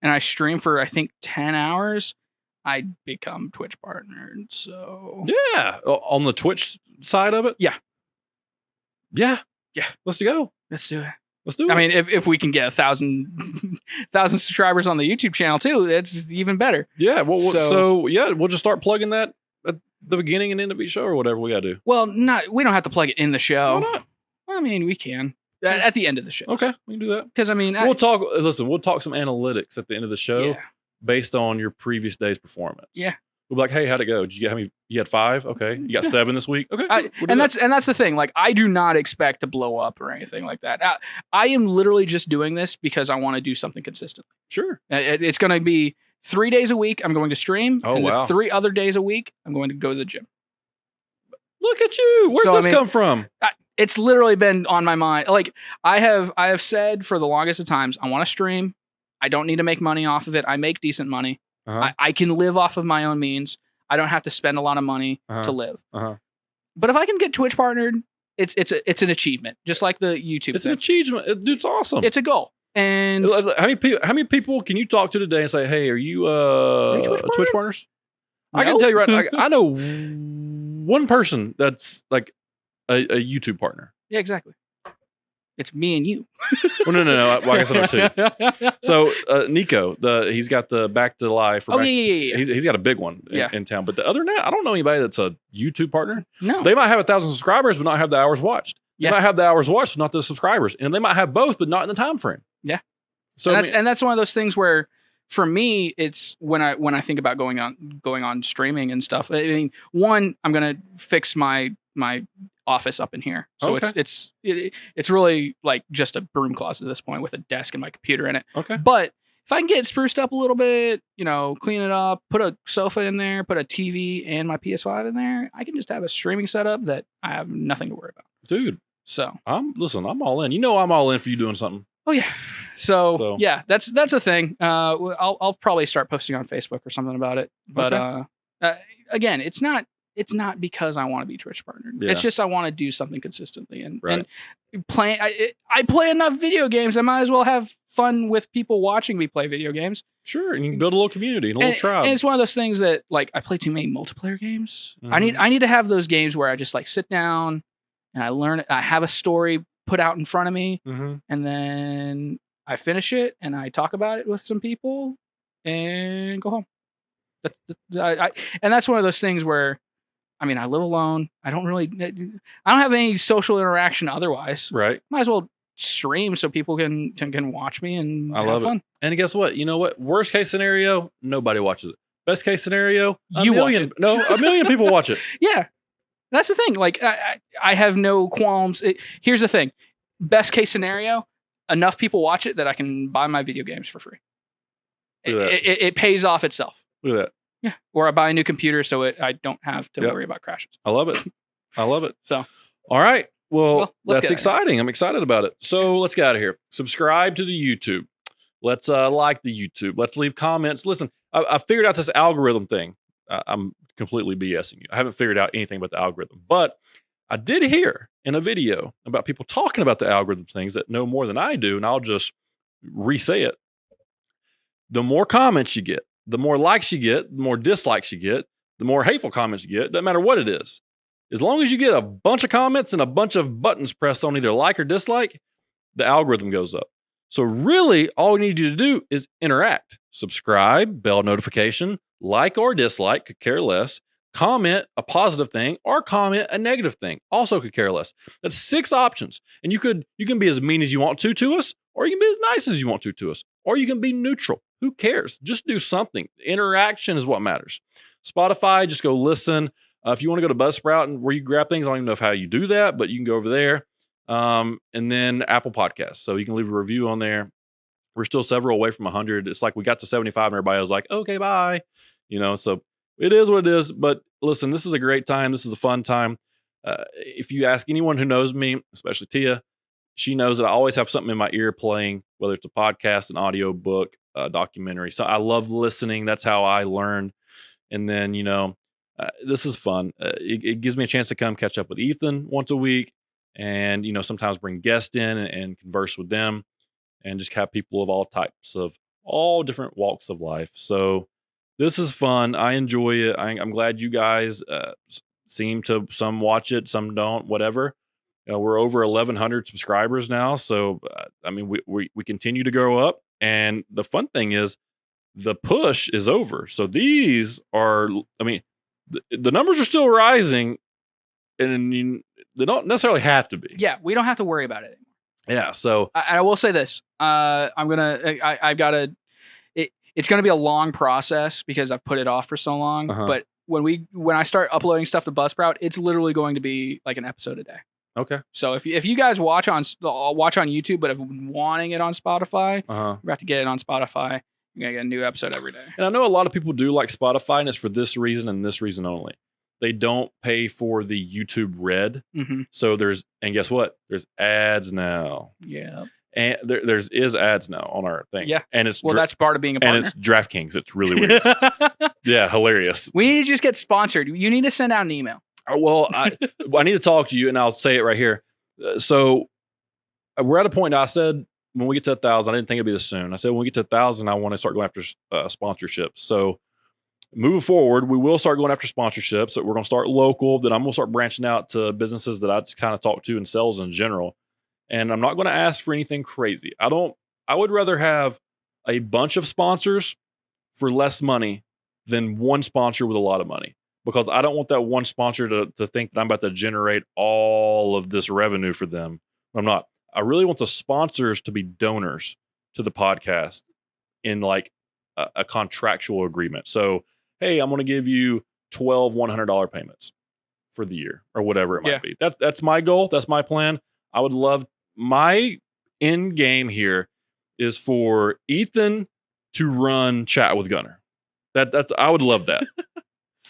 and I stream for, I think, 10 hours, I'd become Twitch partnered. So yeah, on the Twitch side of it. Yeah. Let's go. Let's do it. Let's do it. I mean, if we can get 1,000 subscribers on the YouTube channel too, that's even better. Yeah. Well, so yeah, we'll just start plugging that at the beginning and end of each show or whatever we got to do. Well, we don't have to plug it in the show. Why not? I mean, we can at the end of the show. Okay, we can do that. Because I mean, we'll talk some analytics at the end of the show based on your previous day's performance. Yeah. We'll be like, hey, how'd it go? Did you get you had 5? Okay. You got 7 this week? Okay. That's the thing. Like, I do not expect to blow up or anything like that. I am literally just doing this because I want to do something consistently. Sure. It's going to be 3 days a week. I'm going to stream. Oh, and wow. the 3 other days a week, I'm going to go to the gym. Look at you. Where'd this come from? It's literally been on my mind. Like, I have said for the longest of times, I want to stream. I don't need to make money off of it. I make decent money. Uh-huh. I can live off of my own means. I don't have to spend a lot of money to live. Uh-huh. But if I can get Twitch partnered, it's an achievement, just like the YouTube. It's an achievement. Dude, it's awesome. It's a goal. And how many people can you talk to today and say, hey, are you Twitch partners? No. I can tell you right now, I know one person that's like a YouTube partner. Yeah, exactly. It's me and you. Well, no. Well, I guess I know 2. So Nico, he's got the Back to Life. Yeah. He's got a big one in town. But the other than that, I don't know anybody that's a YouTube partner. No. They might have 1,000 subscribers, but not have the hours watched. They might have the hours watched, but not the subscribers. And they might have both, but not in the time frame. Yeah. So and that's one of those things where, for me, it's when I think about going on streaming and stuff. I mean, one, I'm gonna fix my office up in here, so it's really like just a broom closet at this point with a desk and my computer in it. Okay. But if I can get it spruced up a little bit, clean it up, put a sofa in there, put a TV and my PS5 in there, I can just have a streaming setup that I have nothing to worry about. Dude. So I'm all in. I'm all in for you doing something. Oh yeah. So yeah, that's a thing. I'll probably start posting on Facebook or something about it. But again, it's not because I want to be Twitch partnered. Yeah. It's just I want to do something consistently and Right. I play enough video games. I might as well have fun with people watching me play video games. Sure, and you can build a little community, a little tribe. And it's one of those things that like I play too many multiplayer games. Mhm. I need to have those games where I just like sit down and I learn it. I have a story put out in front of me, Mhm. and then I finish it and I talk about it with some people and go home. And that's one of those things where, I mean, I live alone. I don't have any social interaction otherwise. Right. Might as well stream so people can watch me and I have love fun. it. And guess what? You know what? Worst case scenario, nobody watches it. Best case scenario, You watch it. No, a million people watch it. Yeah. That's the thing. Like, I have no qualms. Here's the thing. Best case scenario, enough people watch it that I can buy my video games for free. It pays off itself. Look at that. Yeah. Or I buy a new computer so I don't have to worry about crashes. I love it. I love it. So, all right. Well, let's that's exciting. I'm excited about it. So let's get out of here. Subscribe to the YouTube. Let's like the YouTube. Let's leave comments. Listen, I figured out this algorithm thing. I'm completely BSing you. I haven't figured out anything about the algorithm, but I did hear in a video about people talking about the algorithm things that know more than I do, and I'll just re-say it. The more comments you get, the more likes you get, the more dislikes you get, the more hateful comments you get, doesn't matter what it is. As long as you get a bunch of comments and a bunch of buttons pressed on either like or dislike, the algorithm goes up. So really, all we need you to do is interact. Subscribe, bell notification, like or dislike, could care less. Comment a positive thing or comment a negative thing, also could care less. That's 6 options. And you can be as mean as you want to us, or you can be as nice as you want to us, or you can be neutral. Who cares? Just do something. Interaction is what matters. Spotify, just go listen. If you want to go to Buzzsprout and where you grab things, I don't even know how you do that, but you can go over there. And then Apple Podcasts. So you can leave a review on there. We're still several away from 100. It's like we got to 75 and everybody was like, okay, bye. So it is what it is. But listen, this is a great time. This is a fun time. If you ask anyone who knows me, especially Tia, she knows that I always have something in my ear playing, whether it's a podcast, an audio book, a documentary. So I love listening. That's how I learn. And then, this is fun. It gives me a chance to come catch up with Ethan once a week and, sometimes bring guests in and converse with them and just have people of all types of all different walks of life. So this is fun. I enjoy it. I'm glad you guys seem to, some watch it, some don't, whatever. We're over 1,100 subscribers now. So, we continue to grow up. And the fun thing is the push is over. So these are, the numbers are still rising and they don't necessarily have to be. Yeah, we don't have to worry about it anymore. Yeah. So I will say this. It's going to be a long process because I've put it off for so long. Uh-huh. But when I start uploading stuff to Buzzsprout, it's literally going to be like an episode a day. Okay. So if you guys watch on YouTube, but have been wanting it on Spotify, we're about to get it on Spotify. You're going to get a new episode every day. And I know a lot of people do like Spotify, and it's for this reason and this reason only. They don't pay for the YouTube Red. Mm-hmm. So and guess what? There's ads now. Yeah. And there's ads now on our thing. Yeah. And it's that's part of being a partner. And it's DraftKings. It's really weird. Yeah, hilarious. We need to just get sponsored. You need to send out an email. Well, I need to talk to you, and I'll say it right here. So we're at a point now. I said when we get to 1,000, I didn't think it'd be this soon. I said when we get to 1,000, I want to start going after sponsorships. So moving forward, we will start going after sponsorships. So we're going to start local. Then I'm going to start branching out to businesses that I just kind of talk to and sales in general. And I'm not going to ask for anything crazy. I would rather have a bunch of sponsors for less money than one sponsor with a lot of money. Because I don't want that one sponsor to think that I'm about to generate all of this revenue for them. I'm not. I really want the sponsors to be donors to the podcast in like a contractual agreement. So, hey, I'm going to give you 12 $100 payments for the year or whatever it might be. That's my goal. That's my plan. I would love, my end game here is for Ethan to run Chat with Gunner. That's I would love that.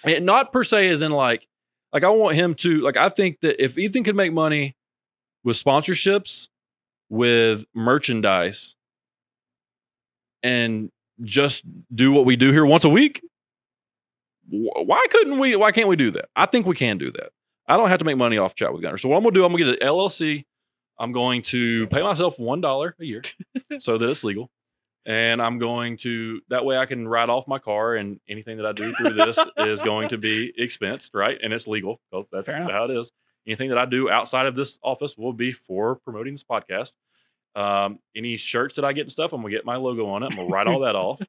And not per se as in like I want him to, like, I think that if Ethan could make money with sponsorships, with merchandise, and just do what we do here once a week, why can't we do that? I think we can do that. I don't have to make money off Chat with Gunner. So what I'm gonna do, I'm gonna get an LLC. I'm going to pay myself $1 a year so that it's legal. And I'm going to, that way I can write off my car, and anything that I do through this is going to be expensed, right? And it's legal because that's how it is. Anything that I do outside of this office will be for promoting this podcast. Any shirts that I get and stuff, I'm going to get my logo on it. I'm going to write all that off.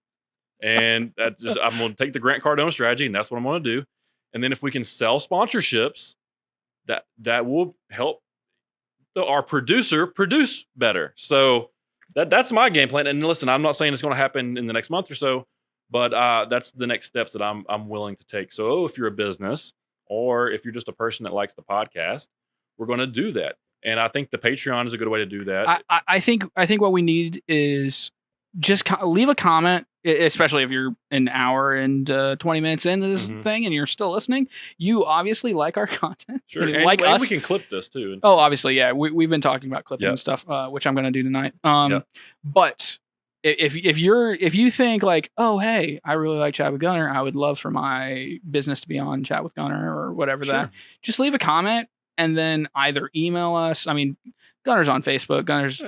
And that's just, I'm going to take the Grant Cardone strategy, and that's what I'm going to do. And then if we can sell sponsorships, that will help our producer produce better. So that's my game plan. And listen, I'm not saying it's going to happen in the next month or so, but that's the next steps that I'm willing to take. So if you're a business, or if you're just a person that likes the podcast, we're going to do that. And I think the Patreon is a good way to do that. I think what we need is just leave a comment, especially if you're an hour and 20 minutes into this thing and you're still listening. You obviously like our content. Sure. And we can clip this too. Oh, obviously, yeah. We've been talking about clipping and stuff, which I'm going to do tonight. But if you think like, oh, hey, I really like Chat with Gunner, I would love for my business to be on Chat with Gunner or whatever that, just leave a comment and then either email us. I mean, Gunner's on Facebook. Gunner's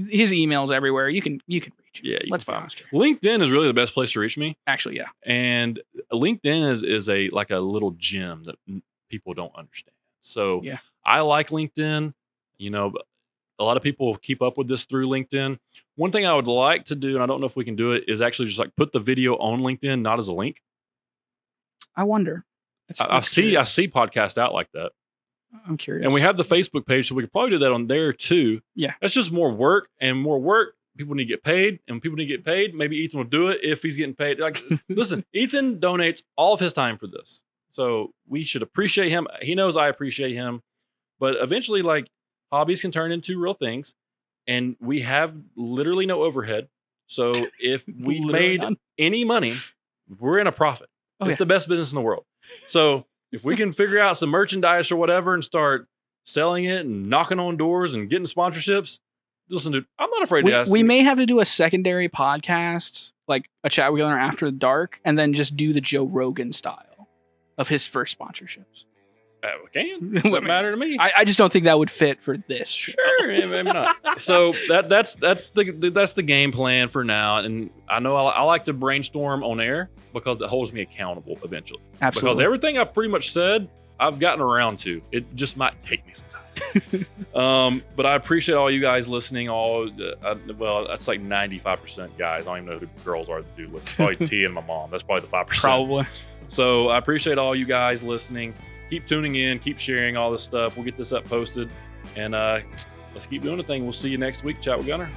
his email's everywhere. You can reach him. Yeah, let's be honest. LinkedIn is really the best place to reach me. Actually, yeah. And LinkedIn is a little gem that people don't understand. So I like LinkedIn. You know, a lot of people keep up with this through LinkedIn. One thing I would like to do, and I don't know if we can do it, is actually just like put the video on LinkedIn, not as a link. I wonder. I see podcasts out like that. I'm curious. And we have the Facebook page, so we could probably do that on there too. Yeah. That's just more work, and more work. People need to get paid, and people need to get paid. Maybe Ethan will do it if he's getting paid. Like, listen, Ethan donates all of his time for this. So we should appreciate him. He knows I appreciate him. But eventually, like, hobbies can turn into real things, and we have literally no overhead. So if we made any money, we're in a profit. It's the best business in the world. So if we can figure out some merchandise or whatever and start selling it and knocking on doors and getting sponsorships, listen, dude, I'm not afraid to ask. We may have to do a secondary podcast, like a Chat with Gunner after dark, and then just do the Joe Rogan style of his first sponsorships. We can. Doesn't matter to me. I just don't think that would fit for this show. Sure, maybe not. So that's the game plan for now. And I know I like to brainstorm on air because it holds me accountable eventually. Absolutely. Because everything I've pretty much said, I've gotten around to. It just might take me some time. But I appreciate all you guys listening. Well, that's like 95% guys. I don't even know who the girls are that do listen. Probably T and my mom. That's probably the 5%. Probably. So I appreciate all you guys listening. Keep tuning in. Keep sharing all this stuff. We'll get this up posted. And let's keep doing the thing. We'll see you next week. Chat with Gunner.